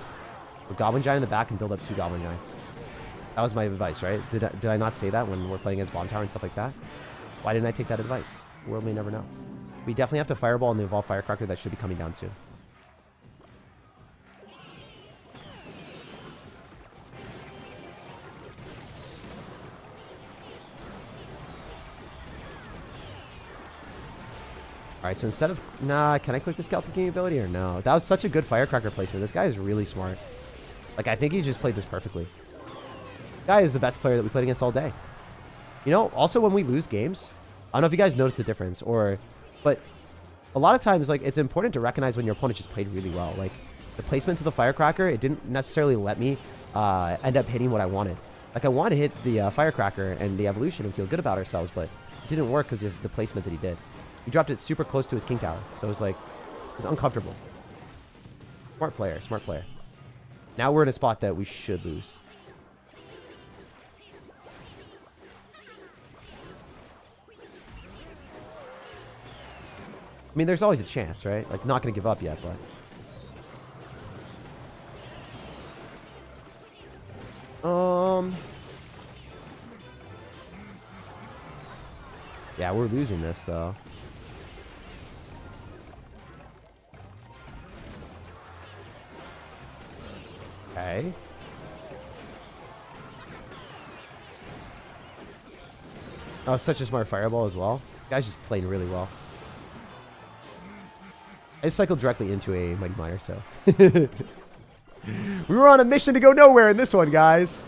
Put Goblin Giant in the back and build up 2 Goblin Giants. That was my advice, right? Did I not say that when we're playing against Bomb Tower and stuff like that? Why didn't I take that advice? The world may never know. We definitely have to Fireball and the Evolved Firecracker. That should be coming down soon. Alright, so instead of... Nah, can I click the Skeleton King ability or no? That was such a good Firecracker placement. This guy is really smart. Like, I think he just played this perfectly. Guy is the best player that we played against all day. You know, also when we lose games, I don't know if you guys noticed the difference, but a lot of times, like, it's important to recognize when your opponent just played really well. Like, the placement of the firecracker, it didn't necessarily let me end up hitting what I wanted. Like, I wanted to hit the firecracker and the evolution and feel good about ourselves, but it didn't work because of the placement that he did. He dropped it super close to his king tower, so it was like, it was uncomfortable. Smart player, smart player. Now we're in a spot that we should lose. I mean, there's always a chance, right? Like, not going to give up yet, but... Yeah, we're losing this, though. Okay. Oh, such a smart fireball as well. This guy's just playing really well. I cycled directly into a Mighty Miner, so... We were on a mission to go nowhere in this one, guys.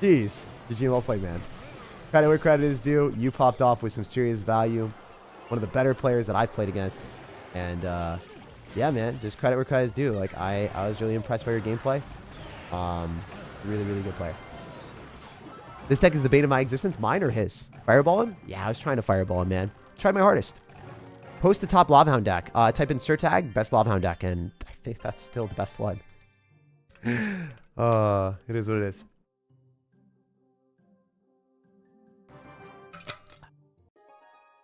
Jeez. GG, well played, man. Credit where credit is due. You popped off with some serious value. One of the better players that I've played against. And, yeah, man. Just credit where credit is due. Like, I was really impressed by your gameplay. Really, really good player. This deck is the bane of my existence. Mine or his? Fireball him? Yeah, I was trying to fireball him, man. Tried my hardest. Post the top Lava Hound deck. Type in SirTag, best Lava Hound deck, and I think that's still the best one. It is what it is.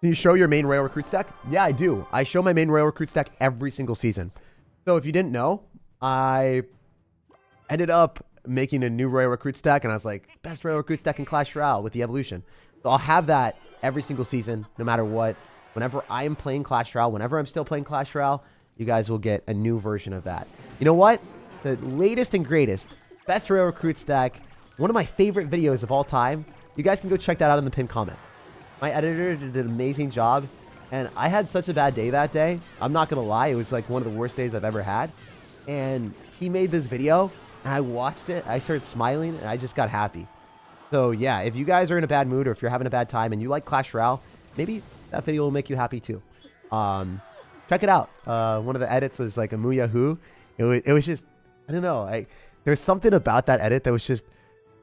Can you show your main Royal Recruits deck? Yeah, I do. I show my main Royal Recruits deck every single season. So if you didn't know, I ended up making a new Royal Recruits deck, and I was like, best Royal Recruits deck in Clash Royale with the evolution. So I'll have that every single season, no matter what. Whenever I am playing Clash Royale, whenever I'm still playing Clash Royale, you guys will get a new version of that. You know what? The latest and greatest, best Royal Recruits deck, one of my favorite videos of all time. You guys can go check that out in the pinned comment. My editor did an amazing job, and I had such a bad day that day. I'm not going to lie. It was like one of the worst days I've ever had. And he made this video, and I watched it. I started smiling, and I just got happy. So, yeah, if you guys are in a bad mood or if you're having a bad time and you like Clash Royale, maybe that video will make you happy too. Check it out. One of the edits was like a Muyahu. It was just, I don't know. There's something about that edit that was just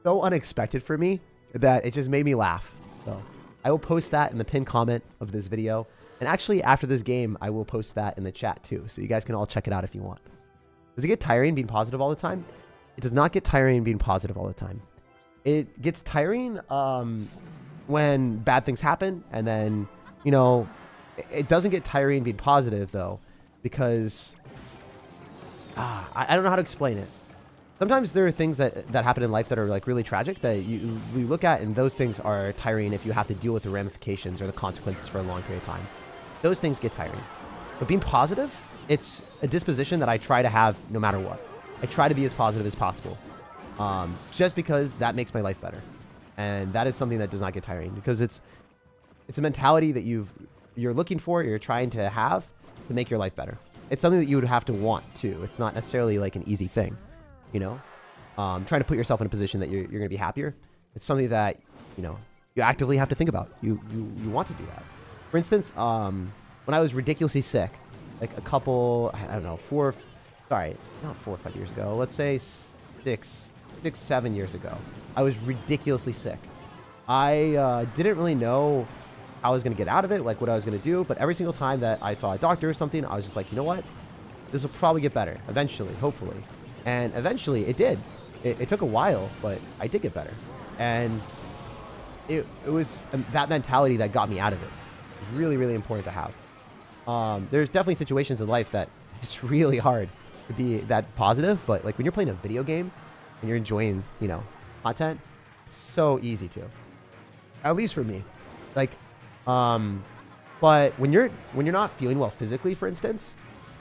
so unexpected for me that it just made me laugh. So I will post that in the pinned comment of this video. And actually, after this game, I will post that in the chat too. So you guys can all check it out if you want. Does it get tiring being positive all the time? It does not get tiring being positive all the time. It gets tiring when bad things happen, and then, you know, it doesn't get tiring being positive, though, because I don't know how to explain it. Sometimes there are things that happen in life that are like really tragic that you look at, and those things are tiring if you have to deal with the ramifications or the consequences for a long period of time. Those things get tiring. But being positive, it's a disposition that I try to have no matter what. I try to be as positive as possible, just because that makes my life better. And that is something that does not get tiring, because it's a mentality that you're looking for, you're trying to have to make your life better. It's something that you would have to want too. It's not necessarily like an easy thing, you know. Trying to put yourself in a position that you're going to be happier. It's something that, you know, you actively have to think about. You want to do that. For instance, when I was ridiculously sick, like a couple, I don't know, not 4 or 5 years ago. Let's say 7 years ago. I was ridiculously sick. I didn't really know how I was going to get out of it, like what I was going to do. But every single time that I saw a doctor or something, I was just like, you know what? This will probably get better eventually, hopefully. And eventually it did. It took a while, but I did get better. And it was that mentality that got me out of it. Really, really important to have. There's definitely situations in life that it's really hard to be that positive, but like when you're playing a video game and you're enjoying, you know, content, it's so easy to. At least for me. Like, but when you're not feeling well physically, for instance,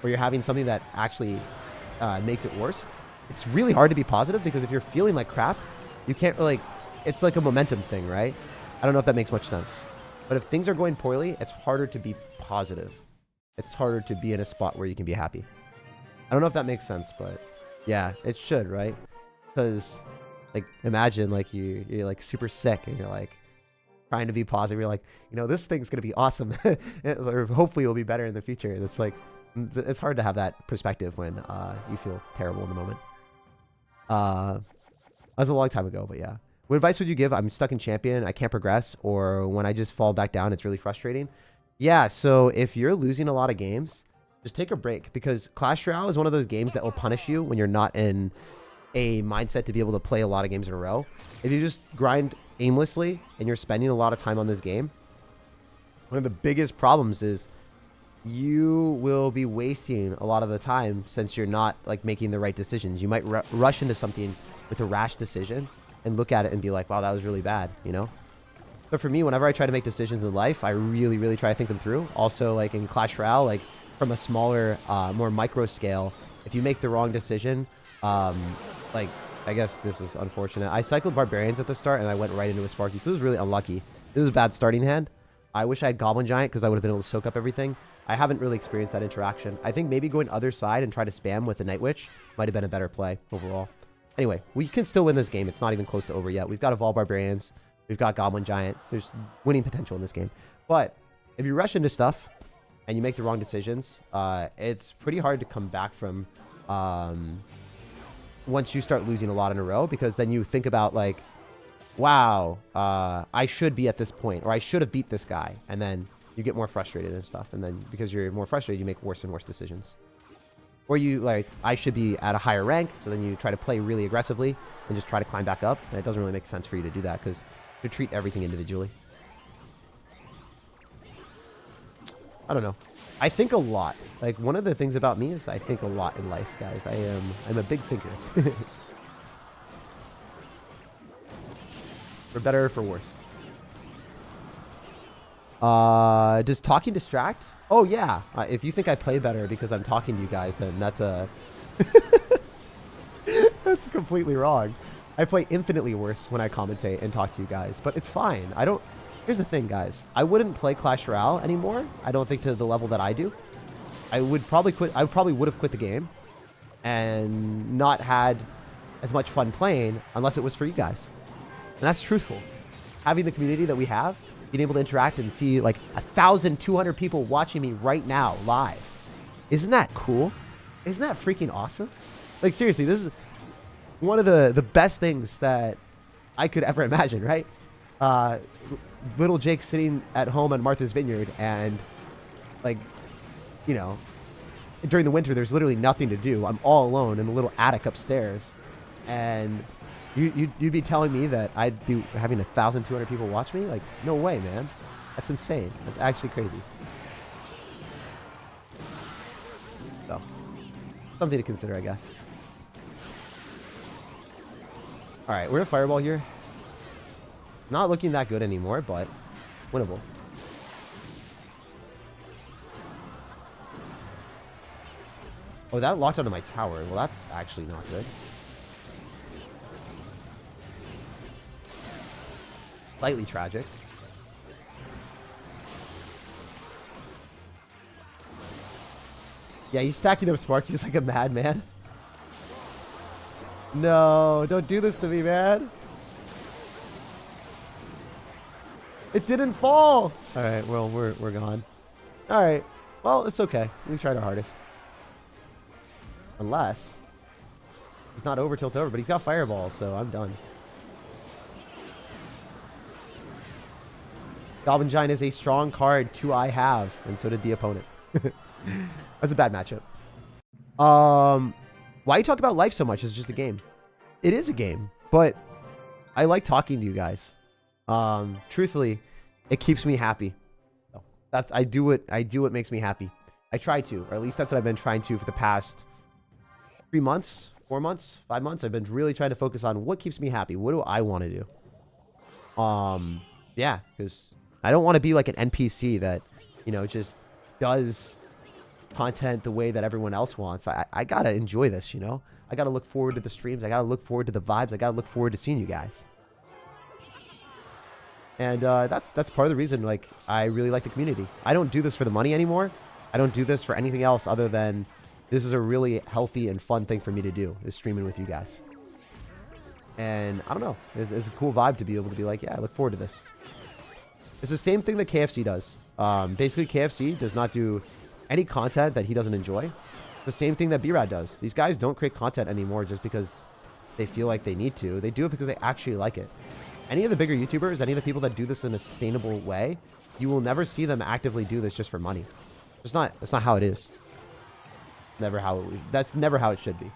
or you're having something that actually makes it worse, it's really hard to be positive, because if you're feeling like crap, you can't really, it's like a momentum thing, right? I don't know if that makes much sense. But if things are going poorly, it's harder to be positive. It's harder to be in a spot where you can be happy. I don't know if that makes sense, but yeah, it should, right? Because, like, imagine like you're like super sick and you're like, trying to be positive. You're like, this thing's going to be awesome. Or hopefully it'll be better in the future. It's like, it's hard to have that perspective when you feel terrible in the moment. That was a long time ago, but yeah. What advice would you give? I'm stuck in champion. I can't progress. Or when I just fall back down, it's really frustrating. Yeah, so if you're losing a lot of games, just take a break. Because Clash Royale is one of those games that will punish you when you're not in a mindset to be able to play a lot of games in a row. If you just grind aimlessly and you're spending a lot of time on this game, one of the biggest problems is you will be wasting a lot of the time since you're not like making the right decisions. You might rush into something with a rash decision and look at it and be like, wow, that was really bad, But for me, whenever I try to make decisions in life, I really, really try to think them through. Also, like in Clash Royale, like from a smaller, more micro scale, if you make the wrong decision, like, I guess this is unfortunate. I cycled barbarians at the start and I went right into a Sparky, so it was really unlucky. This is a bad starting hand. I wish I had Goblin Giant because I would have been able to soak up everything. I haven't really experienced that interaction. I think maybe going other side and try to spam with the Night Witch might have been a better play overall. Anyway, we can still win this game. It's not even close to over yet. We've got Evolve Barbarians. We've got Goblin Giant. There's winning potential in this game. But if you rush into stuff and you make the wrong decisions, it's pretty hard to come back from once you start losing a lot in a row, because then you think about like, wow, I should be at this point, or I should have beat this guy. And then you get more frustrated and stuff. And then because you're more frustrated, you make worse and worse decisions. Or you like, I should be at a higher rank. So then you try to play really aggressively and just try to climb back up. And it doesn't really make sense for you to do that because you treat everything individually. I don't know. I think a lot. Like one of the things about me is I think a lot in life, guys. I'm a big thinker. For better or for worse. Does talking distract? Oh yeah. If you think I play better because I'm talking to you guys, then that's a that's completely wrong. I play infinitely worse when I commentate and talk to you guys, but it's fine. Here's the thing, guys. I wouldn't play Clash Royale anymore. I don't think to the level that I do. I would probably quit. I probably would have quit the game and not had as much fun playing unless it was for you guys. And that's truthful. Having the community that we have, being able to interact and see like 1,200 people watching me right now live. Isn't that cool? Isn't that freaking awesome? Like seriously, this is one of the best things that I could ever imagine, right? Little Jake sitting at home at Martha's Vineyard and like, during the winter, there's literally nothing to do. I'm all alone in a little attic upstairs. And you'd be telling me that I'd be having 1,200 people watch me? Like, no way, man. That's insane. That's actually crazy. So, something to consider, I guess. All right, we're a fireball here. Not looking that good anymore, but winnable. Oh, that locked onto my tower. Well, that's actually not good. Slightly tragic. Yeah, he's stacking up Sparky's like a madman. No, don't do this to me, man. It didn't fall. All right, well, we're gone. All right, well, it's okay. We tried our hardest. Unless it's not over till it's over, but he's got fireballs, so I'm done. Goblin Giant is a strong card to I have, and so did the opponent. That's a bad matchup. Why you talk about life so much? It's just a game. It is a game, but I like talking to you guys. Truthfully, it keeps me happy. I do what makes me happy. I try to, or at least that's what I've been trying to for the past 3 months, 4 months, 5 months. I've been really trying to focus on what keeps me happy. What do I want to do? Yeah, because I don't want to be like an NPC that, just does content the way that everyone else wants. I got to enjoy this, I got to look forward to the streams. I got to look forward to the vibes. I got to look forward to seeing you guys. And that's part of the reason, like, I really like the community. I don't do this for the money anymore. I don't do this for anything else other than this is a really healthy and fun thing for me to do, is streaming with you guys. And I don't know. It's a cool vibe to be able to be like, yeah, I look forward to this. It's the same thing that KFC does. Basically, KFC does not do any content that he doesn't enjoy. The same thing that B-Rad does. These guys don't create content anymore just because they feel like they need to. They do it because they actually like it. Any of the bigger YouTubers, any of the people that do this in a sustainable way, you will never see them actively do this just for money. That's not how it is. That's never how it should be.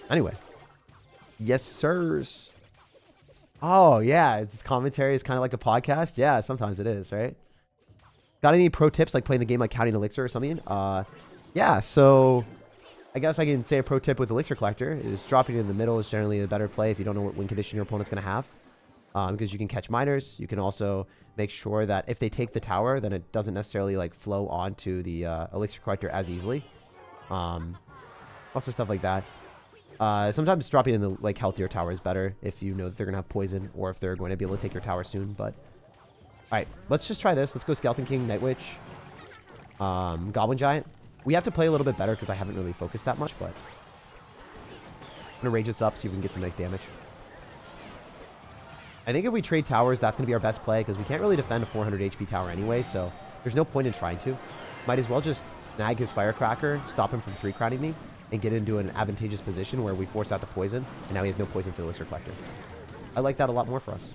Anyway. Yes, sirs. Oh, yeah. It's commentary is kind of like a podcast. Yeah, sometimes it is, right? Got any pro tips like playing the game like Counting Elixir or something? Yeah, so I guess I can say a pro tip with Elixir Collector is dropping it in the middle is generally a better play if you don't know what win condition your opponent's going to have. Because you can catch miners. You can also make sure that if they take the tower, then it doesn't necessarily like flow onto the Elixir Collector as easily. Lots of stuff like that. Sometimes dropping in the like healthier tower is better if you know that they're going to have poison or if they're going to be able to take your tower soon. But alright, let's just try this. Let's go Skeleton King, Night Witch, Goblin Giant. We have to play a little bit better because I haven't really focused that much, but I'm going to rage this up, see if we can get some nice damage. I think if we trade towers, that's going to be our best play because we can't really defend a 400 HP tower anyway, so there's no point in trying to. Might as well just snag his Firecracker, stop him from 3-crowning me, and get into an advantageous position where we force out the poison, and now he has no poison for the Elixir Collector. I like that a lot more for us.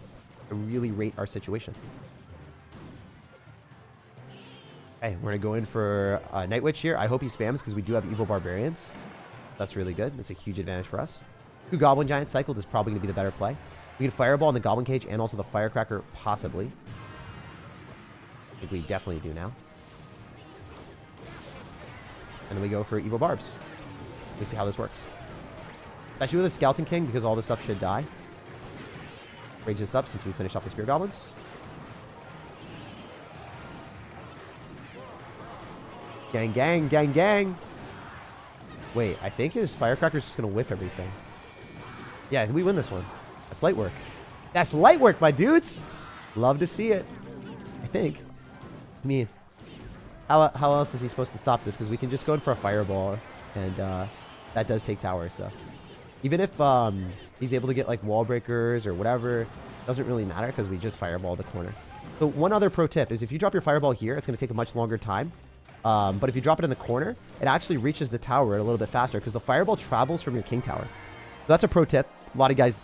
I really rate our situation. Okay, we're going to go in for Night Witch here. I hope he spams because we do have evil barbarians. That's really good. That's a huge advantage for us. 2 Goblin Giant cycled is probably going to be the better play. We can Fireball in the Goblin Cage and also the Firecracker, possibly. I think we definitely do now. And then we go for Evil Barbs. Let's see how this works. Especially with a Skeleton King, because all this stuff should die. Rage this up since we finished off the Spear Goblins. Gang, gang, gang, gang. Wait, I think his Firecracker's just going to whiff everything. Yeah, we win this one. That's light work. That's light work, my dudes. Love to see it. I think. I mean, how else is he supposed to stop this? Because we can just go in for a Fireball, and that does take towers. So even if he's able to get like wall breakers or whatever, doesn't really matter because we just Fireball the corner. So one other pro tip is if you drop your Fireball here, it's going to take a much longer time. But if you drop it in the corner, it actually reaches the tower a little bit faster because the Fireball travels from your King Tower. So that's a pro tip. A lot of guys,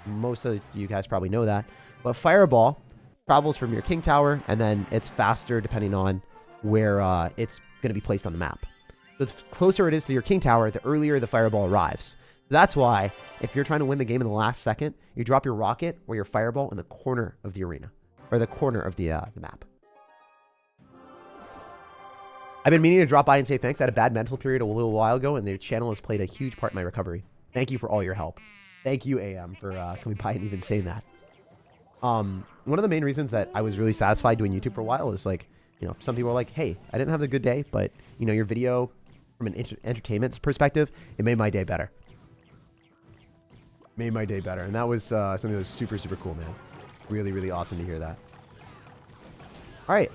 most of you guys probably know that. But Fireball travels from your King Tower, and then it's faster depending on where it's going to be placed on the map. So the closer it is to your King Tower, the earlier the Fireball arrives. That's why, if you're trying to win the game in the last second, you drop your Rocket or your Fireball in the corner of the arena. Or the corner of the map. I've been meaning to drop by and say thanks. I had a bad mental period a little while ago, and the channel has played a huge part in my recovery. Thank you for all your help. Thank you, AM, for coming by and even saying that. One of the main reasons that I was really satisfied doing YouTube for a while is like, you know, some people are like, hey, I didn't have a good day, but, you know, your video from an entertainment perspective, it made my day better. Made my day better. And that was something that was super, super cool, man. Really, really awesome to hear that. All right.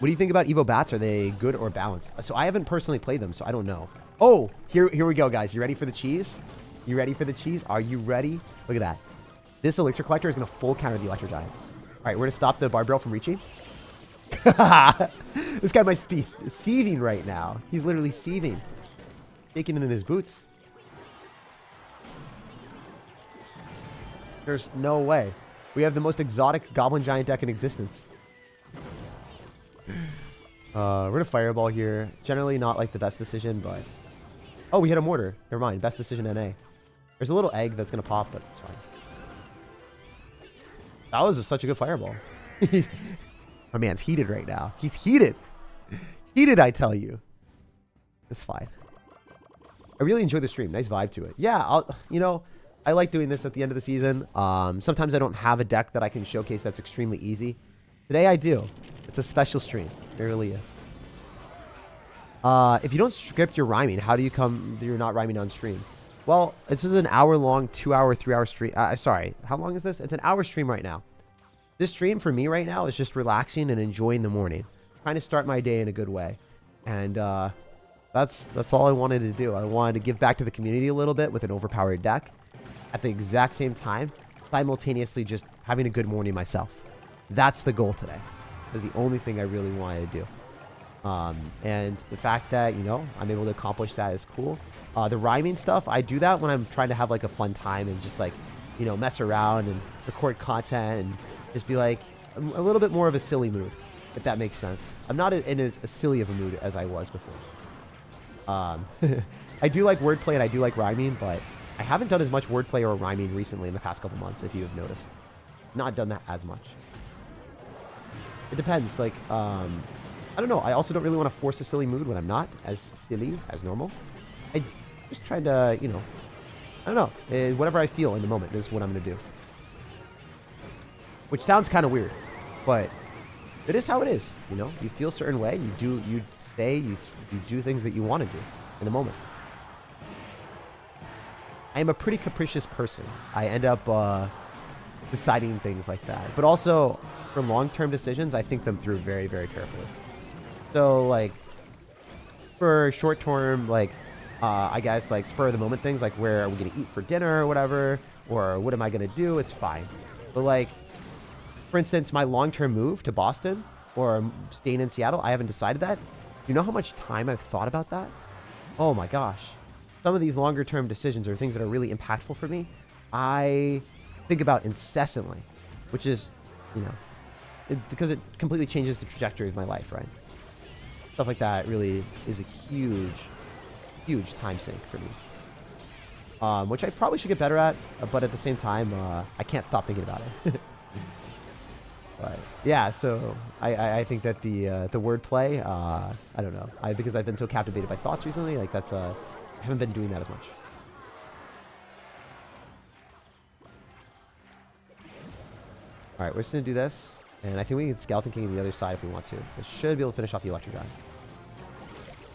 What do you think about Evo Bats? Are they good or balanced? So I haven't personally played them, so I don't know. Oh, here we go, guys. You ready for the cheese? You ready for the cheese? Are you ready? Look at that. This Elixir Collector is going to full counter the Electro Giant. All right, we're going to stop the Barbarian from reaching. This guy might be seething right now. He's literally seething. Shaking in his boots. There's no way. We have the most exotic Goblin Giant deck in existence. We're going to Fireball here. Generally not like the best decision, but... Oh, we hit a Mortar. Never mind. Best decision NA. There's a little egg that's going to pop, but it's fine. That was such a good Fireball. My man's heated right now. He's heated. Heated, I tell you. It's fine. I really enjoy the stream. Nice vibe to it. Yeah, you know, I like doing this at the end of the season. Sometimes I don't have a deck that I can showcase that's extremely easy. Today I do. It's a special stream. It really is. If you don't script your rhyming, how do you come you're not rhyming on stream? Well, this is an hour-long, 2-hour, 3-hour stream. Sorry, how long is this? It's an hour stream right now. This stream for me right now is just relaxing and enjoying the morning. Trying to start my day in a good way. And that's all I wanted to do. I wanted to give back to the community a little bit with an overpowered deck. at the exact same time, simultaneously just having a good morning myself. That's the goal today. That's the only thing I really wanted to do. And the fact that, you know, I'm able to accomplish that is cool. The rhyming stuff, I do that when I'm trying to have like a fun time and just like, you know, mess around and record content and just be like a little bit more of a silly mood, if that makes sense. I'm not in as silly of a mood as I was before. I do like wordplay and I do like rhyming, but I haven't done as much wordplay or rhyming recently in the past couple months, if you have noticed. Not done that as much. It depends. Like, I don't know. I also don't really want to force a silly mood when I'm not as silly as normal. I just try to, you know, I don't know. Whatever I feel in the moment is what I'm going to do. Which sounds kind of weird, but it is how it is. You know, you feel a certain way. You do things that you want to do in the moment. I am a pretty capricious person. I end up deciding things like that. But also, for long-term decisions, I think them through very, very carefully. So, like, for short-term, like, I guess, like, spur-of-the-moment things, like, where are we going to eat for dinner or whatever, or what am I going to do, it's fine. But, like, for instance, my long-term move to Boston or staying in Seattle, I haven't decided that. You know how much time I've thought about that? Oh, my gosh. Some of these longer-term decisions are things that are really impactful for me. I think about incessantly, which is, you know, because it completely changes the trajectory of my life, right? Stuff like that really is a huge, huge time sink for me. Which I probably should get better at, but at the same time, I can't stop thinking about it. But yeah, so I think that the wordplay, I don't know, because I've been so captivated by thoughts recently, like that's I haven't been doing that as much. All right, we're just gonna do this, and I think we can Skeleton King the other side if we want to. It should be able to finish off the electric guy.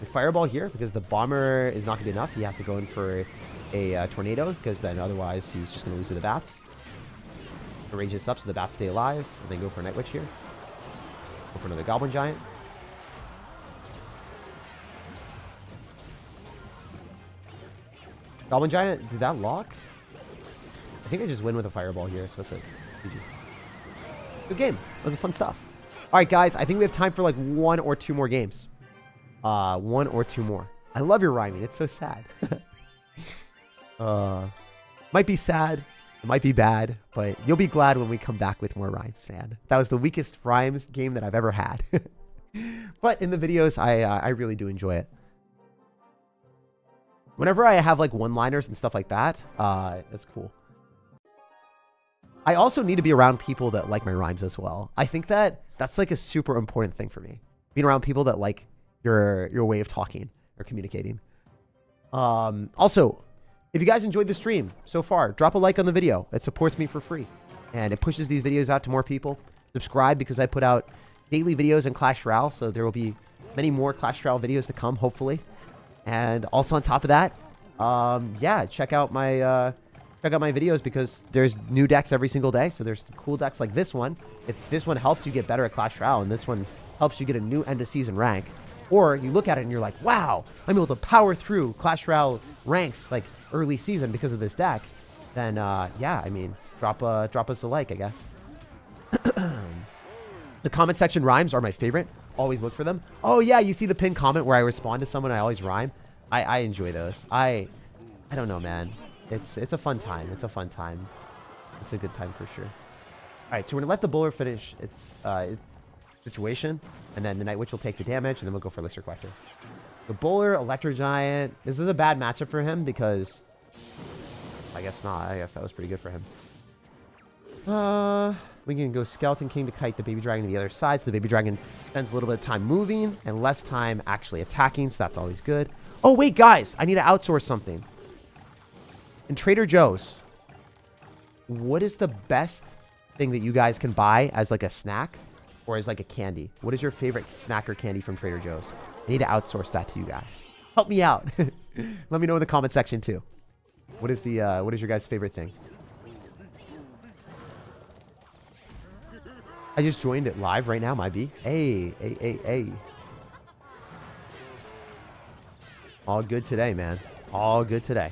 We fireball here because the bomber is not gonna be enough. He has to go in for a tornado because then otherwise he's just gonna lose to the bats. Arrange this up so the bats stay alive, and then go for a Night Witch here. Go for another Goblin Giant. Goblin Giant, did that lock? I think I just win with a Fireball here, so that's it. GG. Good game. That was fun stuff. All right, guys, I think we have time for like 1 or 2 more games. 1 or 2 more. I love your rhyming. It's so sad. Might be sad. It might be bad, but you'll be glad when we come back with more rhymes, man. That was the weakest rhymes game that I've ever had. But in the videos, I really do enjoy it. Whenever I have like one-liners and stuff like that, that's cool. I also need to be around people that like my rhymes as well. I think that that's like a super important thing for me. Being around people that like your way of talking or communicating. Also, if you guys enjoyed the stream so far, drop a like on the video. It supports me for free. And it pushes these videos out to more people. Subscribe because I put out daily videos in Clash Royale. So there will be many more Clash Royale videos to come, hopefully. And also on top of that, yeah, check out my videos because there's new decks every single day. So there's cool decks like this one. If this one helps you get better at Clash Royale and this one helps you get a new end of season rank, or you look at it and you're like, wow, I'm able to power through Clash Royale ranks like early season because of this deck, then yeah, I mean, drop us a like, I guess. The comment section rhymes are my favorite. Always look for them. Oh yeah, you see the pinned comment where I respond to someone, I always rhyme. I enjoy those. I don't know, man. It's a fun time. It's a fun time. It's a good time for sure. All right, so we're gonna let the bowler finish its situation, and then the Night Witch will take the damage, and then we'll go for Elixir Collector. The bowler, Electro Giant. This is a bad matchup for him because I guess not. I guess that was pretty good for him. We can go Skeleton King to kite the Baby Dragon to the other side, so the Baby Dragon spends a little bit of time moving and less time actually attacking, so that's always good. Oh, wait, guys. I need to outsource something. In Trader Joe's, what is the best thing that you guys can buy as like a snack or as like a candy? What is your favorite snack or candy from Trader Joe's? I need to outsource that to you guys. Help me out. Let me know in the comment section too. What is your guys' favorite thing? I just joined it live right now, my B. Hey. All good today, man. All good today.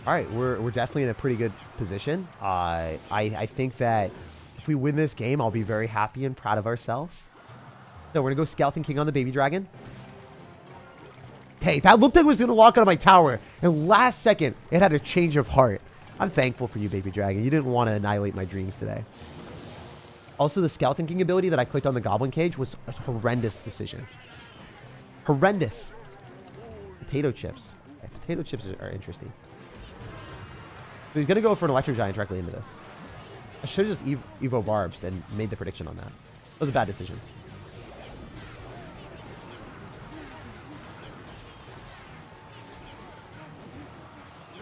All right, we're definitely in a pretty good position. I think that if we win this game, I'll be very happy and proud of ourselves. So we're going to go Skeleton King on the baby dragon. Hey, that looked like it was going to lock onto my tower. And last second, it had a change of heart. I'm thankful for you, baby dragon. You didn't want to annihilate my dreams today. Also, the Skeleton King ability that I clicked on the Goblin Cage was a horrendous decision. Horrendous. Potato chips. Okay, potato chips are interesting. So he's going to go for an Electro Giant directly into this. I should have just Evo Barbs and made the prediction on that. That was a bad decision.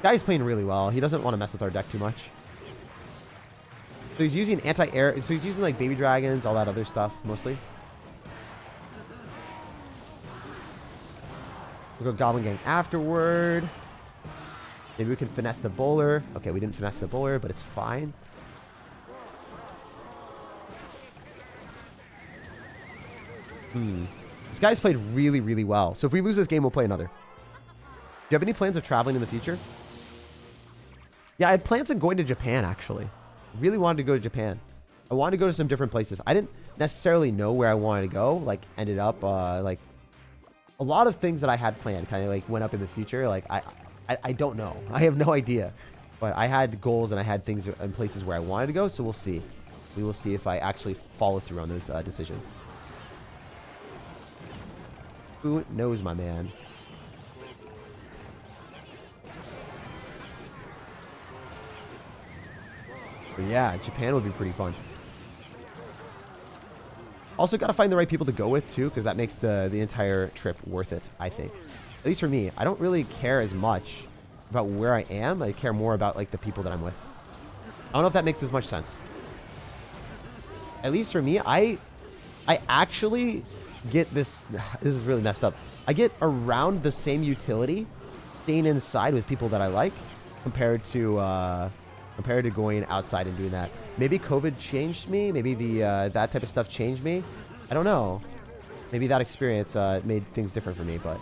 Guy's playing really well. He doesn't want to mess with our deck too much. So he's using anti-air. So he's using like baby dragons, all that other stuff mostly. We'll go Goblin Gang afterward. Maybe we can finesse the bowler. Okay, we didn't finesse the bowler, but it's fine. This guy's played really, really well. So if we lose this game, we'll play another. Do you have any plans of traveling in the future? Yeah, I had plans on going to Japan, actually. Really wanted to go to Japan. I wanted to go to some different places. I didn't necessarily know where I wanted to go. Like, ended up, like, a lot of things that I had planned kind of, like, went up in the future. Like, I don't know. I have no idea. But I had goals and I had things in places where I wanted to go, so we'll see. We will see if I actually follow through on those decisions. Who knows, my man? But yeah, Japan would be pretty fun. Also, got to find the right people to go with, too, because that makes the entire trip worth it, I think. At least for me. I don't really care as much about where I am. I care more about, like, the people that I'm with. I don't know if that makes as much sense. At least for me, I actually get this... This is really messed up. I get around the same utility staying inside with people that I like compared to going outside and doing that. Maybe COVID changed me. Maybe that type of stuff changed me. I don't know. Maybe that experience made things different for me. But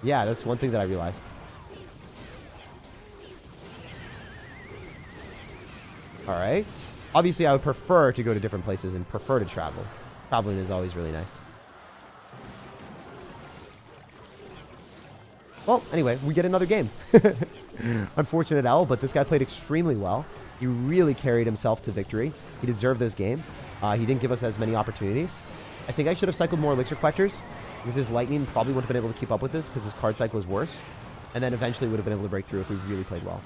yeah, that's one thing that I realized. All right. Obviously, I would prefer to go to different places and prefer to travel. Traveling is always really nice. Well, anyway, we get another game. Unfortunate L, but this guy played extremely well. He really carried himself to victory. He deserved this game. He didn't give us as many opportunities. I think I should have cycled more elixir collectors because his lightning probably wouldn't have been able to keep up with this because his card cycle was worse. And then eventually would have been able to break through if we really played well.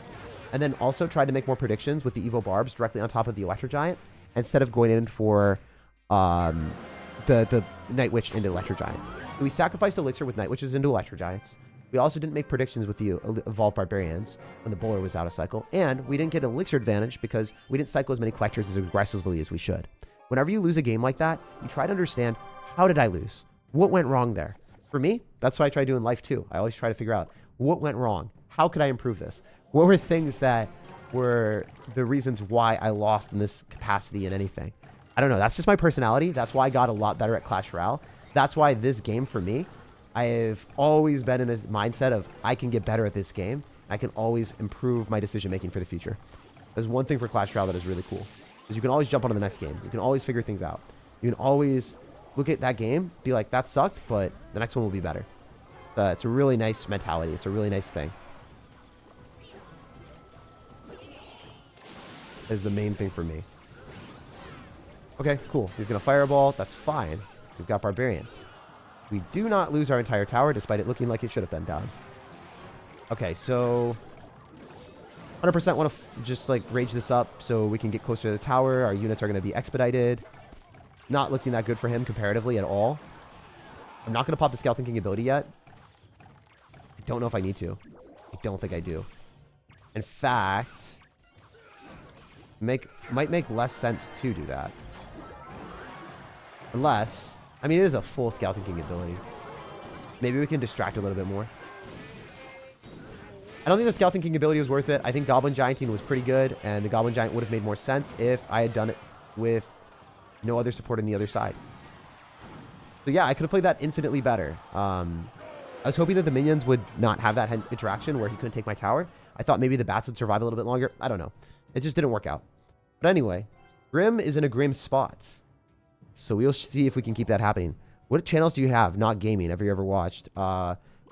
And then also tried to make more predictions with the Evo Barbs directly on top of the Electro Giant instead of going in for the Night Witch into Electro Giant. So we sacrificed Elixir with Night Witches into Electro Giants. We also didn't make predictions with the Evolved Barbarians when the bowler was out of cycle. And we didn't get an Elixir advantage because we didn't cycle as many collectors as aggressively as we should. Whenever you lose a game like that, you try to understand, how did I lose? What went wrong there? For me, that's what I try to do in life too. I always try to figure out, what went wrong? How could I improve this? What were things that were the reasons why I lost in this capacity in anything? I don't know. That's just my personality. That's why I got a lot better at Clash Royale. That's why this game for me, I've always been in a mindset of I can get better at this game. I can always improve my decision making for the future. There's one thing for Clash Royale that is really cool. Is you can always jump onto the next game. You can always figure things out. You can always look at that game, be like, that sucked, but the next one will be better. It's a really nice mentality. It's a really nice thing. Is the main thing for me. Okay, cool. He's going to fireball. That's fine. We've got barbarians. We do not lose our entire tower, despite it looking like it should have been down. Okay, so 100% want to just like rage this up so we can get closer to the tower. Our units are going to be expedited. Not looking that good for him comparatively at all. I'm not going to pop the Skeleton King ability yet. I don't know if I need to. I don't think I do. In fact, might make less sense to do that. Unless, I mean, it is a full Skeleton King ability. Maybe we can distract a little bit more. I don't think the Skeleton King ability was worth it. I think Goblin Gianting was pretty good, and the Goblin Giant would have made more sense if I had done it with no other support on the other side. So yeah, I could have played that infinitely better. I was hoping that the minions would not have that interaction where he couldn't take my tower. I thought maybe the bats would survive a little bit longer. I don't know. It just didn't work out. But anyway, Grim is in a Grim spot. So we'll see if we can keep that happening. What channels do you have? Not gaming. Have you ever watched?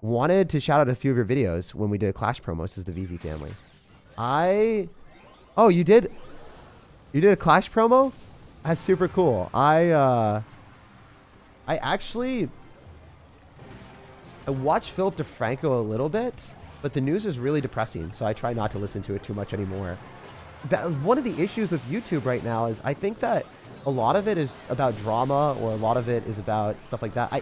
Wanted to shout out a few of your videos when we did Clash promos as the VZ family. Oh, you did? You did a Clash promo? That's super cool. I watched Philip DeFranco a little bit, but the news is really depressing, so I try not to listen to it too much anymore. One of the issues with YouTube right now is I think that a lot of it is about drama, or a lot of it is about stuff like that.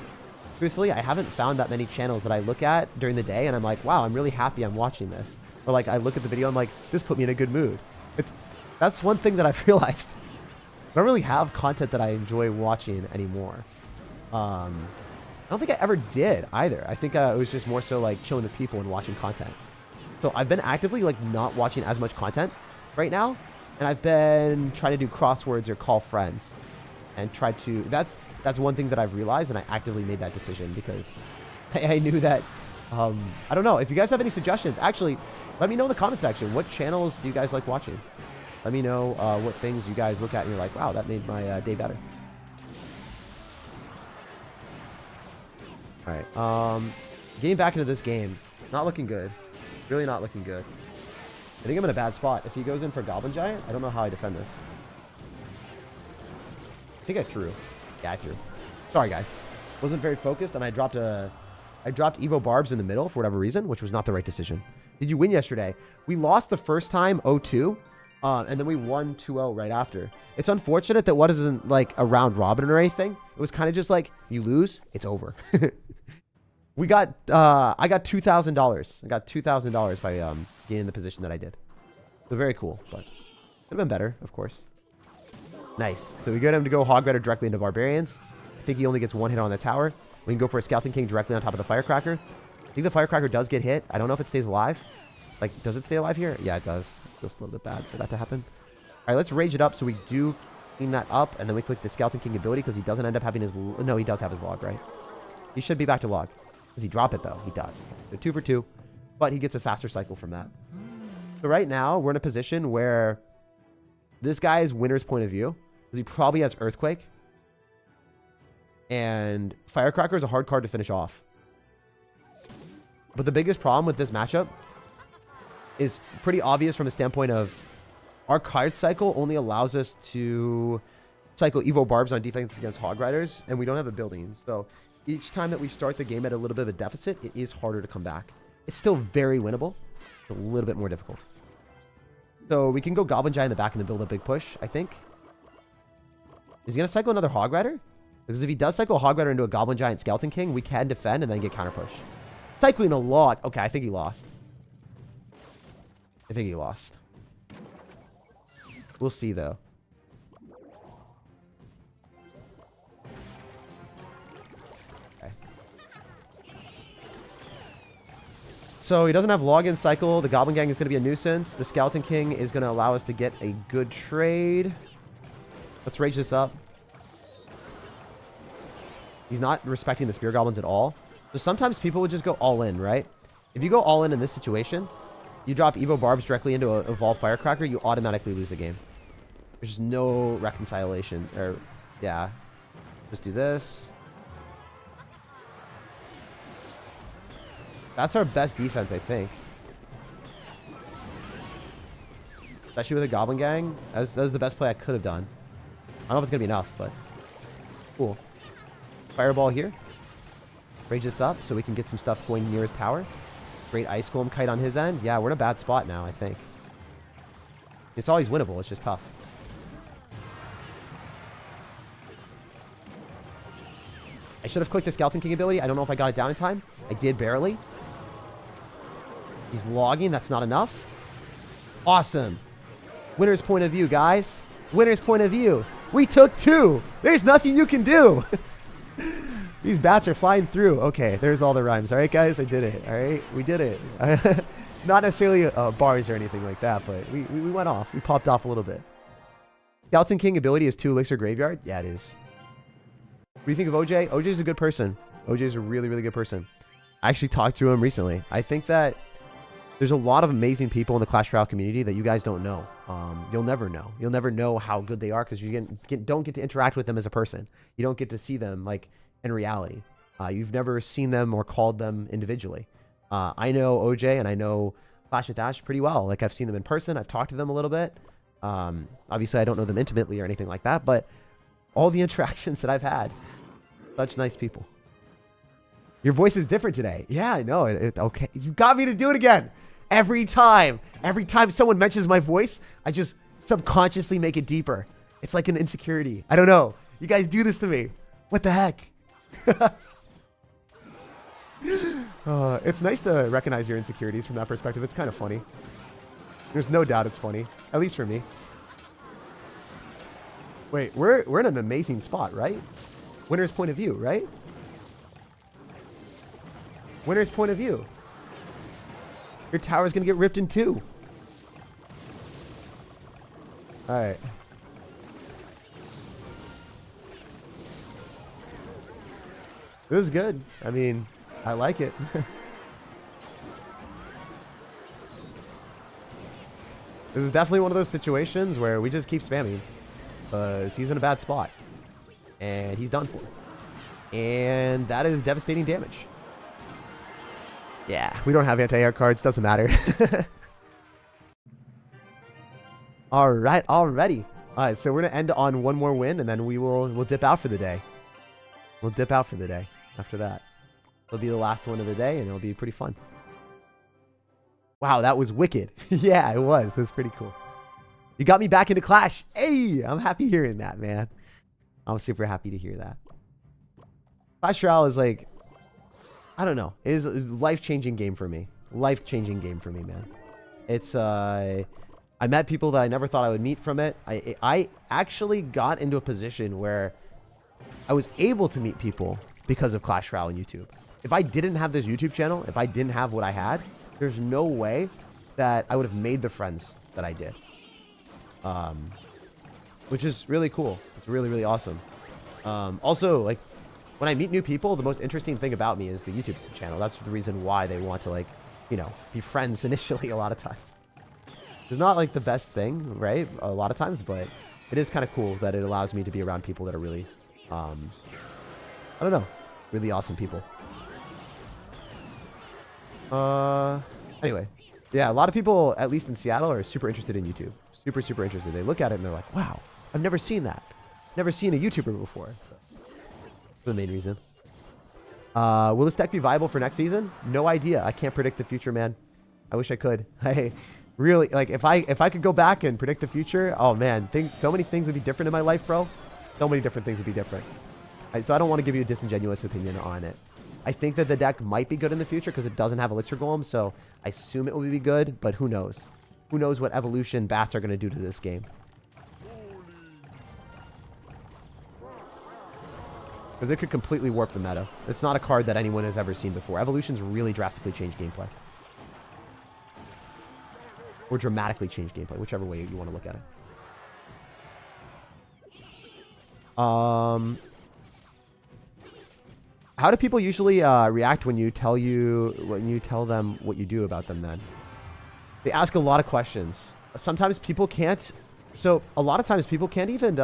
Truthfully, I haven't found that many channels that I look at during the day and I'm like, wow, I'm really happy I'm watching this. Or like I look at the video, I'm like, this put me in a good mood. That's one thing that I've realized. I don't really have content that I enjoy watching anymore. I don't think I ever did either. I think it was just more so like chilling with people and watching content. So I've been actively like not watching as much content right now. And I've been trying to do crosswords or call friends. And try to... That's one thing that I've realized, and I actively made that decision because I knew that... I don't know. If you guys have any suggestions, actually, let me know in the comment section. What channels do you guys like watching? Let me know what things you guys look at and you're like, wow, that made my day better. All right. Getting back into this game. Not looking good. Really not looking good. I think I'm in a bad spot. If he goes in for Goblin Giant, I don't know how I defend this. I think I threw. Yeah, I threw. Sorry, guys. Wasn't very focused, and I dropped Evo Barbs in the middle for whatever reason, which was not the right decision. Did you win yesterday? We lost the first time 0-2, and then we won 2-0 right after. It's unfortunate that what isn't like a round robin or anything. It was kind of just like, you lose, it's over. I got $2,000. I got $2,000 by getting in the position that I did. So very cool, but could have been better, of course. Nice. So we get him to go Hog Rider directly into Barbarians. I think he only gets one hit on the tower. We can go for a Scouting King directly on top of the Firecracker. I think the Firecracker does get hit. I don't know if it stays alive. Like, does it stay alive here? Yeah, it does. Just a little bit bad for that to happen. All right, let's rage it up so we do clean that up, and then we click the Scouting King ability because he doesn't end up having his... No, he does have his log, right? He should be back to log. Does he drop it, though? He does. So 2 for 2, but he gets a faster cycle from that. So right now, we're in a position where this guy is winner's point of view. Because he probably has Earthquake. And Firecracker is a hard card to finish off. But the biggest problem with this matchup is pretty obvious from the standpoint of our card cycle only allows us to cycle Evo Barbs on defense against Hog Riders, and we don't have a building. So each time that we start the game at a little bit of a deficit, it is harder to come back. It's still very winnable. It's a little bit more difficult. So we can go Goblin Giant in the back and then build a big push, I think. Is he going to cycle another Hog Rider? Because if he does cycle a Hog Rider into a Goblin Giant Skeleton King, we can defend and then get counter push. Cycling a log. Okay, I think he lost. I think he lost. We'll see, though. Okay. So he doesn't have login cycle. The Goblin Gang is going to be a nuisance. The Skeleton King is going to allow us to get a good trade. Let's rage this up. He's not respecting the Spear Goblins at all. So sometimes people would just go all in, right? If you go all in this situation, you drop Evo Barbs directly into a Evolved Firecracker, you automatically lose the game. There's just no reconciliation. Or, yeah. Just do this. That's our best defense, I think. Especially with a Goblin Gang. That was the best play I could have done. I don't know if it's going to be enough, but cool. Fireball here. Rage this up so we can get some stuff going near his tower. Great Ice Golem Kite on his end. Yeah, we're in a bad spot now, I think. It's always winnable. It's just tough. I should have clicked the Skeleton King ability. I don't know if I got it down in time. I did barely. He's logging. That's not enough. Awesome. Winner's point of view, guys. Winner's point of view. We took 2. There's nothing you can do. These bats are flying through. Okay, there's all the rhymes. All right, guys, I did it. All right, we did it. Not necessarily bars or anything like that, but we went off. We popped off a little bit. Skeleton King ability is 2 Elixir Graveyard. Yeah, it is. What do you think of OJ? OJ's a good person. OJ's a really, really good person. I actually talked to him recently. I think that There's a lot of amazing people in the Clash Royale community that you guys don't know. You'll never know. You'll never know how good they are because you don't get to interact with them as a person. You don't get to see them like in reality. You've never seen them or called them individually. I know OJ and I know Clash with Ash pretty well. Like I've seen them in person. I've talked to them a little bit. Obviously, I don't know them intimately or anything like that, but all the interactions that I've had, such nice people. Your voice is different today. Yeah, I know. Okay, you got me to do it again. Every time someone mentions my voice, I just subconsciously make it deeper. It's like an insecurity. I don't know. You guys do this to me. What the heck? It's nice to recognize your insecurities from that perspective. It's kind of funny. There's no doubt it's funny, at least for me. Wait, we're in an amazing spot, right? Winner's point of view, right? Winner's point of view. Your tower's gonna get ripped in two. All right. It was good. I mean, I like it. This is definitely one of those situations where we just keep spamming. He's in a bad spot. And he's done for. And that is devastating damage. Yeah, we don't have anti-air cards. Doesn't matter. All right, already. All right, so we're going to end on one more win, and then we'll dip out for the day. We'll dip out for the day after that. It'll be the last one of the day, and it'll be pretty fun. Wow, that was wicked. Yeah, it was. It was pretty cool. You got me back into Clash. Hey, I'm happy hearing that, man. I'm super happy to hear that. Clash Royale is like, I don't know. It is a life-changing game for me. Life-changing game for me, man. It's, I met people that I never thought I would meet from it. I actually got into a position where I was able to meet people because of Clash Royale on YouTube. If I didn't have this YouTube channel, if I didn't have what I had, there's no way that I would have made the friends that I did. Which is really cool. It's really, really awesome. Also, like, when I meet new people, the most interesting thing about me is the YouTube channel. That's the reason why they want to, like, you know, be friends initially a lot of times. It's not, like, the best thing, right? A lot of times, but it is kind of cool that it allows me to be around people that are really, I don't know, really awesome people. Anyway, yeah, a lot of people, at least in Seattle, are super interested in YouTube. Super, super interested. They look at it and they're like, wow, I've never seen that. Never seen a YouTuber before. So, that's the main reason. Will this deck be viable for next season? No idea. I can't predict the future, man. I wish I could. I really, like, if I could go back and predict the future, oh man, so many things would be different in my life, bro. So many different things would be different. So I don't want to give you a disingenuous opinion on it. I think that the deck might be good in the future because it doesn't have Elixir Golem, so I assume it will be good, but who knows? Who knows what evolution bats are going to do to this game? Because it could completely warp the meta. It's not a card that anyone has ever seen before. Evolutions really drastically change gameplay. Or dramatically change gameplay, whichever way you want to look at it. How do people usually react when you tell them what you do about them then? They ask a lot of questions. Sometimes people can't. So a lot of times people can't even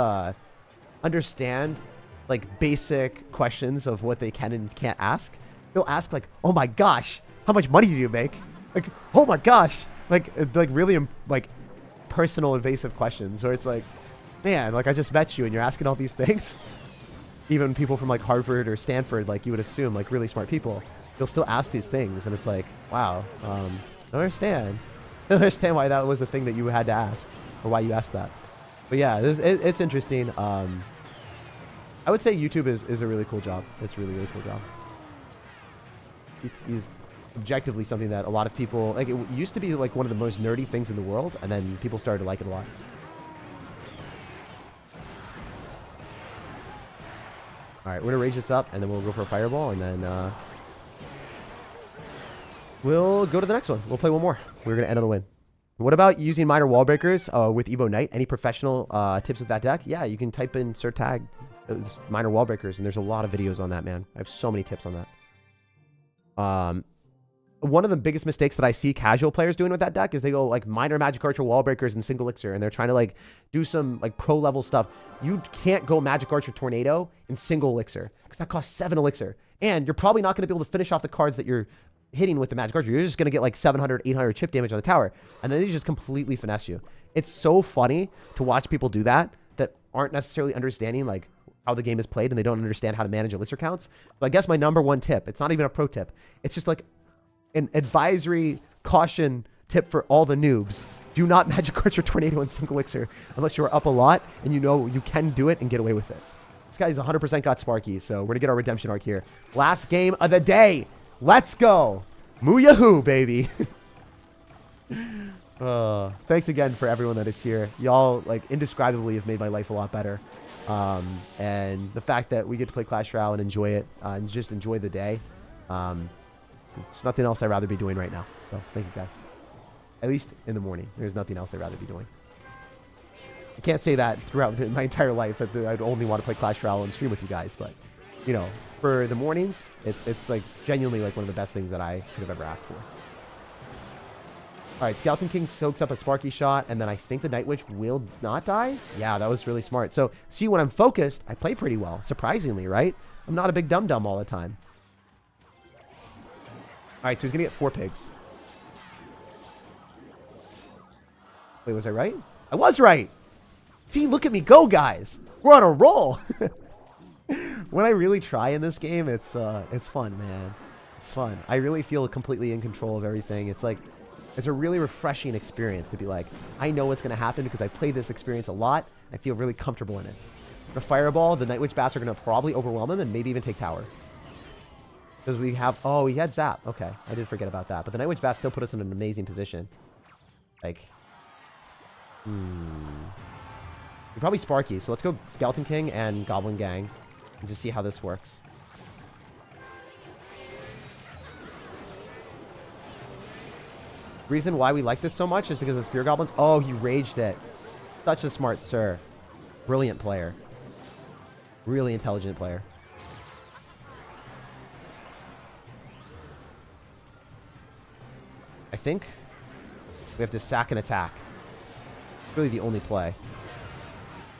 understand like basic questions of what they can and can't ask. They'll ask like, "Oh my gosh, how much money do you make?" Like, "Oh my gosh," like really like personal invasive questions. Or it's like, "Man, like I just met you and you're asking all these things." Even people from like Harvard or Stanford, like you would assume, like really smart people, they'll still ask these things, and it's like, wow, I don't understand. I don't understand why that was a thing that you had to ask, or why you asked that. But yeah, it's interesting. I would say YouTube is a really cool job. It's a really, really cool job. It's objectively something that a lot of people, like, it used to be like one of the most nerdy things in the world, and then people started to like it a lot. All right, we're gonna rage this up, and then we'll go for a fireball, and then we'll go to the next one. We'll play one more. We're gonna end on a win. What about using minor wall breakers with Evo Knight? Any professional tips with that deck? Yeah, you can type in SirTag minor wall breakers, and there's a lot of videos on that, man. I have so many tips on that. one of the biggest mistakes that I see casual players doing with that deck is they go like minor magic archer wall breakers and single elixir, and they're trying to like do some like pro level stuff. You can't go magic archer tornado in single elixir because that costs 7 elixir, and you're probably not going to be able to finish off the cards that you're hitting with the magic archer. You're just going to get like 700, 800 chip damage on the tower, and then they just completely finesse you. It's so funny to watch people do that aren't necessarily understanding like how the game is played, and they don't understand how to manage elixir counts. So I guess my number one tip, it's not even a pro tip, it's just like an advisory caution tip for all the noobs. Do not magic archer tornado in single elixir unless you're up a lot and you know you can do it and get away with it. This guy's 100% got Sparky, so we're gonna get our redemption arc here. Last game of the day. Let's go. Moo Yahoo, baby. Thanks again for everyone that is here. Y'all like indescribably have made my life a lot better. And the fact that we get to play Clash Royale and enjoy it and just enjoy the day. It's nothing else I'd rather be doing right now. So thank you guys. At least in the morning. There's nothing else I'd rather be doing. I can't say that throughout my entire life that I'd only want to play Clash Royale and stream with you guys. But, you know, for the mornings, it's like genuinely like one of the best things that I could have ever asked for. All right, Skeleton King soaks up a Sparky shot, and then I think the Night Witch will not die. Yeah, that was really smart. So, see, when I'm focused, I play pretty well, surprisingly, right? I'm not a big dum-dum all the time. All right, so he's going to get 4 pigs. Wait, was I right? I was right! See, look at me go, guys! We're on a roll! When I really try in this game, it's fun, man. It's fun. I really feel completely in control of everything. It's like... It's a really refreshing experience to be like, I know what's going to happen because I played this experience a lot. I feel really comfortable in it. The Fireball, the Night Witch bats are going to probably overwhelm him and maybe even take tower. Because we have... Oh, he had Zap. Okay, I did forget about that. But the Night Witch bats still put us in an amazing position. Like... You're probably Sparky. So let's go Skeleton King and Goblin Gang. And just see how this works. Reason why we like this so much is because of the Spear Goblins. Oh, he raged it. Such a smart sir. Brilliant player. Really intelligent player. I think we have to sack and attack. It's really the only play.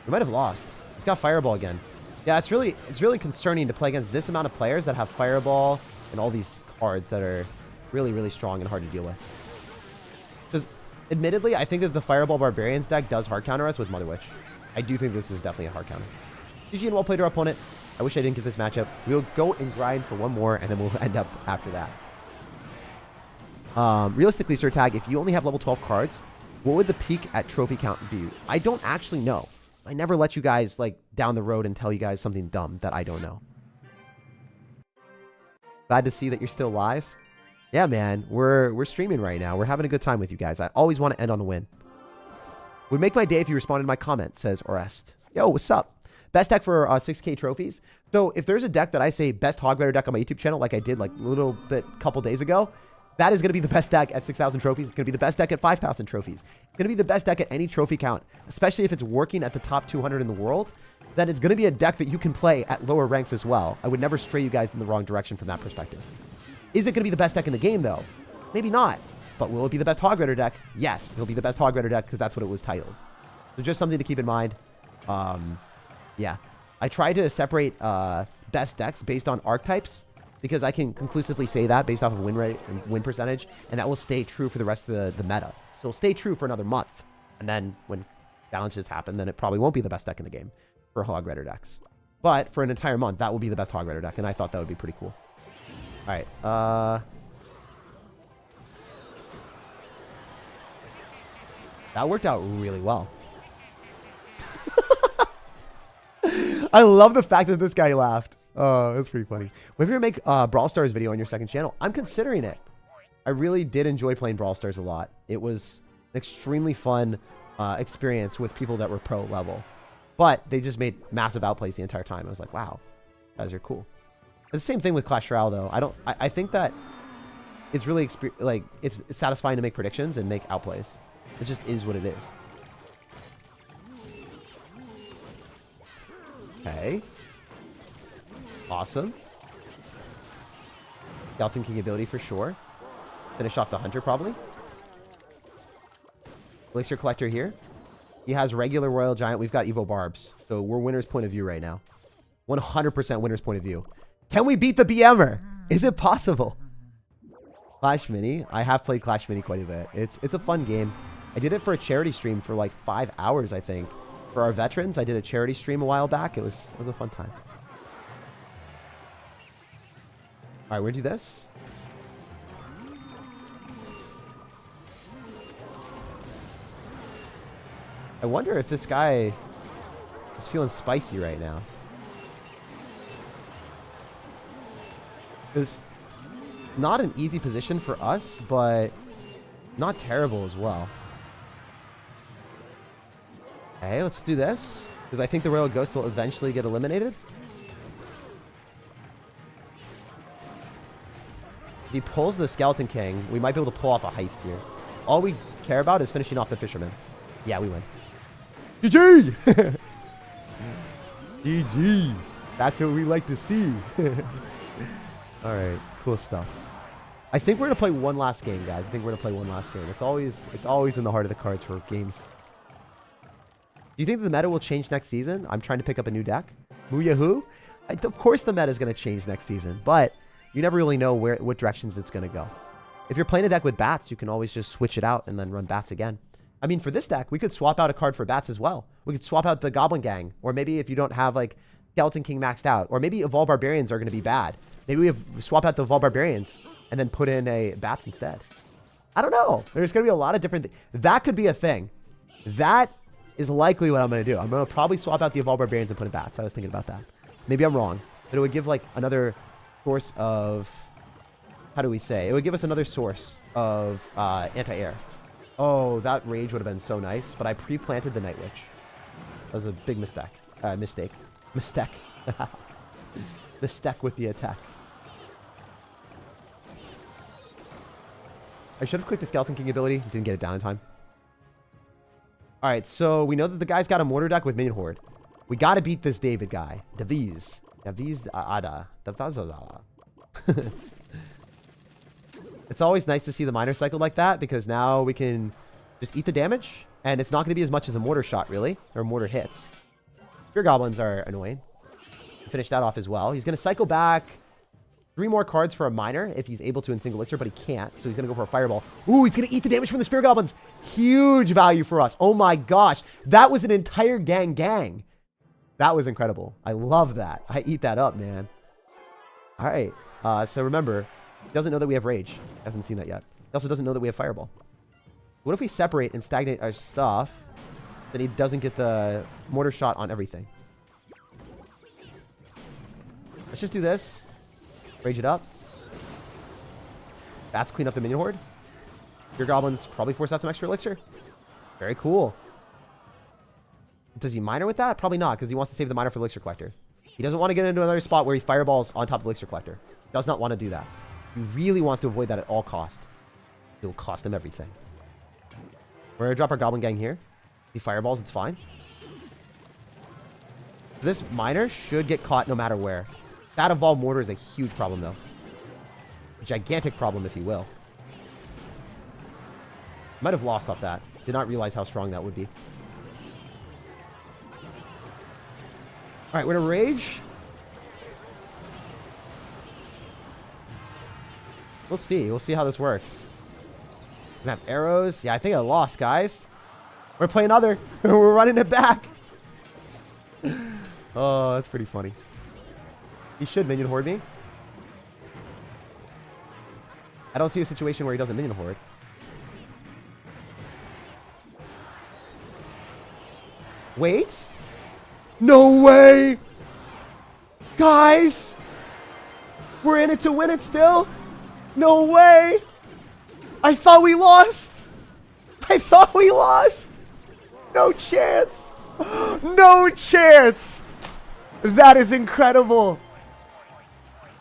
We might have lost. He's got Fireball again. Yeah, it's really concerning to play against this amount of players that have Fireball and all these cards that are really, really strong and hard to deal with. Because, admittedly, I think that the Fireball Barbarians deck does hard counter us with Mother Witch. I do think this is definitely a hard counter. GG and well played to our opponent. I wish I didn't get this matchup. We'll go and grind for one more, and then we'll end up after that. Realistically, SirTag, if you only have level 12 cards, what would the peak at trophy count be? I don't actually know. I never let you guys, like, down the road and tell you guys something dumb that I don't know. Glad to see that you're still live. Yeah, man, we're streaming right now. We're having a good time with you guys. I always want to end on a win. Would make my day if you responded to my comment, says Orest. Yo, what's up? Best deck for 6K trophies. So if there's a deck that I say best Hog Rider deck on my YouTube channel, like I did like a little bit couple days ago, that is going to be the best deck at 6,000 trophies. It's going to be the best deck at 5,000 trophies. It's going to be the best deck at any trophy count, especially if it's working at the top 200 in the world. Then it's going to be a deck that you can play at lower ranks as well. I would never stray you guys in the wrong direction from that perspective. Is it going to be the best deck in the game, though? Maybe not. But will it be the best Hog Rider deck? Yes, it'll be the best Hog Rider deck because that's what it was titled. So just something to keep in mind. Yeah. I try to separate best decks based on archetypes because I can conclusively say that based off of win rate and win percentage, and that will stay true for the rest of the meta. So it'll stay true for another month. And then when challenges happen, then it probably won't be the best deck in the game for Hog Rider decks. But for an entire month, that will be the best Hog Rider deck, and I thought that would be pretty cool. All right. That worked out really well. I love the fact that this guy laughed. Oh, that's pretty funny. When you ever make a Brawl Stars video on your second channel, I'm considering it. I really did enjoy playing Brawl Stars a lot. It was an extremely fun experience with people that were pro level. But they just made massive outplays the entire time. I was like, wow, you guys are cool. It's the same thing with Clash Royale, though. I think that it's really it's satisfying to make predictions and make outplays. It just is what it is. Okay. Awesome. Skeleton King ability for sure. finish off the hunter probably. Elixir collector here. He has regular royal giant. We've got Evo barbs. So we're winner's point of view right now. 100% winner's point of view. Can we beat the BMer? Is it possible? Clash Mini. I have played Clash Mini quite a bit. It's a fun game. I did it for a charity stream for like 5 hours, I think. For our veterans, I did a charity stream a while back. It was a fun time. All right, we're gonna do this. I wonder if this guy is feeling spicy right now. It's not an easy position for us, but not terrible as well. Okay, let's do this. Because I think the Royal Ghost will eventually get eliminated. If he pulls the Skeleton King, we might be able to pull off a heist here. All we care about is finishing off the Fisherman. Yeah, we win. GG! GG's. That's what we like to see. Alright, cool stuff. I think we're going to play one last game, guys. I think we're going to play one last game. It's always in the heart of the cards for games. Do you think the meta will change next season? I'm trying to pick up a new deck. Mu-Yahoo? Of course the meta is going to change next season, but you never really know what directions it's going to go. If you're playing a deck with bats, you can always just switch it out and then run bats again. I mean, for this deck, we could swap out a card for bats as well. We could swap out the Goblin Gang, or maybe if you don't have like Skeleton King maxed out, or maybe Evolved Barbarians are going to be bad. Maybe we swap out the Evolved Barbarians and then put in a bats instead. I don't know. There's going to be a lot of different things. That could be a thing. That is likely what I'm going to do. I'm going to probably swap out the Evolved Barbarians and put in bats. I was thinking about that. Maybe I'm wrong. But it would give like another source of... How do we say? It would give us another source of anti-air. Oh, that rage would have been so nice. But I pre-planted the Night Witch. That was a big mistake. Mistake. Mistake with the attack. I should have clicked the Skeleton King ability. Didn't get it down in time. Alright, so we know that the guy's got a mortar deck with Minion Horde. We got to beat this David guy. Daviz Ada. It's always nice to see the miner cycle like that, because now we can just eat the damage, and it's not going to be as much as a mortar shot, really, or mortar hits. Spear Goblins are annoying. Finish that off as well. He's going to cycle back 3 more cards for a miner if he's able to in single elixir, but he can't, so he's going to go for a fireball. Ooh, he's going to eat the damage from the Spear Goblins. Huge value for us. Oh my gosh. That was an entire gang. That was incredible. I love that. I eat that up, man. All right. So remember, he doesn't know that we have rage. Hasn't seen that yet. He also doesn't know that we have fireball. What if we separate and stagnate our stuff, then he doesn't get the mortar shot on everything? Let's just do this. Rage it up. Bats clean up the Minion Horde. Your Goblins probably force out some extra elixir. Very cool. Does he miner with that? Probably not, because he wants to save the miner for the elixir collector. He doesn't want to get into another spot where he fireballs on top of the elixir collector. Does not want to do that. He really wants to avoid that at all costs. It will cost him everything. We're going to drop our Goblin Gang here. If he fireballs, it's fine. This miner should get caught no matter where. That Evolved Mortar is a huge problem, though. A gigantic problem, if you will. Might have lost off that. Did not realize how strong that would be. Alright, we're going to rage. We'll see. We'll see how this works. We have arrows. Yeah, I think I lost, guys. We're playing other. We're running it back. Oh, that's pretty funny. He should Minion Horde me. I don't see a situation where he doesn't Minion Horde. Wait. No way. Guys. We're in it to win it still. No way. I thought we lost. No chance. No chance. That is incredible.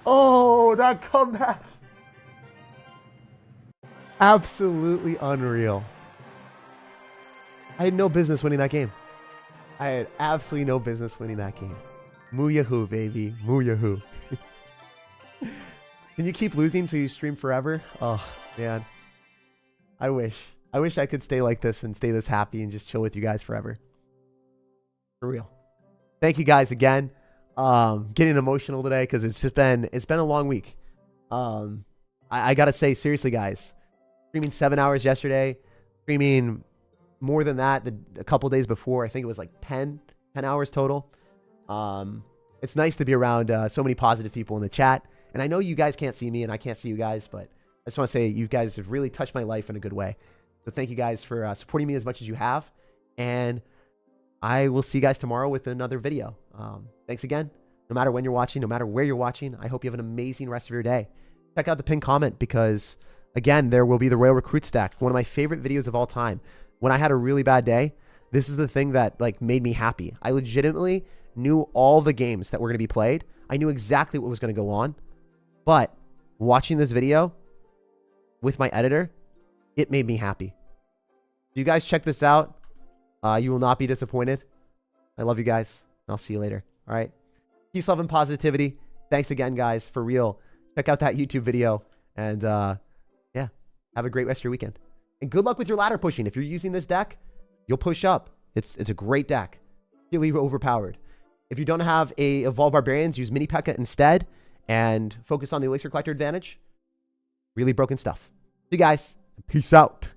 Oh, that comeback. Absolutely unreal. I had no business winning that game. I had absolutely no business winning that game. Mu-Yahoo, baby. Mu-Yahoo. Can you keep losing so you stream forever? Oh. Man, I wish I could stay like this and stay this happy and just chill with you guys forever. For real. Thank you guys again. Getting emotional today because it's been a long week. I gotta say, seriously, guys, streaming 7 hours yesterday, streaming more than that a couple days before. I think it was like 10 hours total. It's nice to be around so many positive people in the chat. And I know you guys can't see me and I can't see you guys, but I just want to say you guys have really touched my life in a good way. So thank you guys for supporting me as much as you have. And I will see you guys tomorrow with another video. Thanks again. No matter when you're watching, no matter where you're watching, I hope you have an amazing rest of your day. Check out the pinned comment because, again, there will be the Royal Recruit Stack, one of my favorite videos of all time. When I had a really bad day, this is the thing that like made me happy. I legitimately knew all the games that were going to be played. I knew exactly what was going to go on. But watching this video with my editor, it made me happy. So you guys check this out. You will not be disappointed. I love you guys. I'll see you later. All right. Peace, love, and positivity. Thanks again, guys, for real. Check out that YouTube video. And yeah, have a great rest of your weekend. And good luck with your ladder pushing. If you're using this deck, you'll push up. It's a great deck. Really overpowered. If you don't have a Evolved Barbarians, use Mini P.E.K.K.A instead and focus on the Elixir Collector advantage. Really broken stuff. See you guys. Peace out.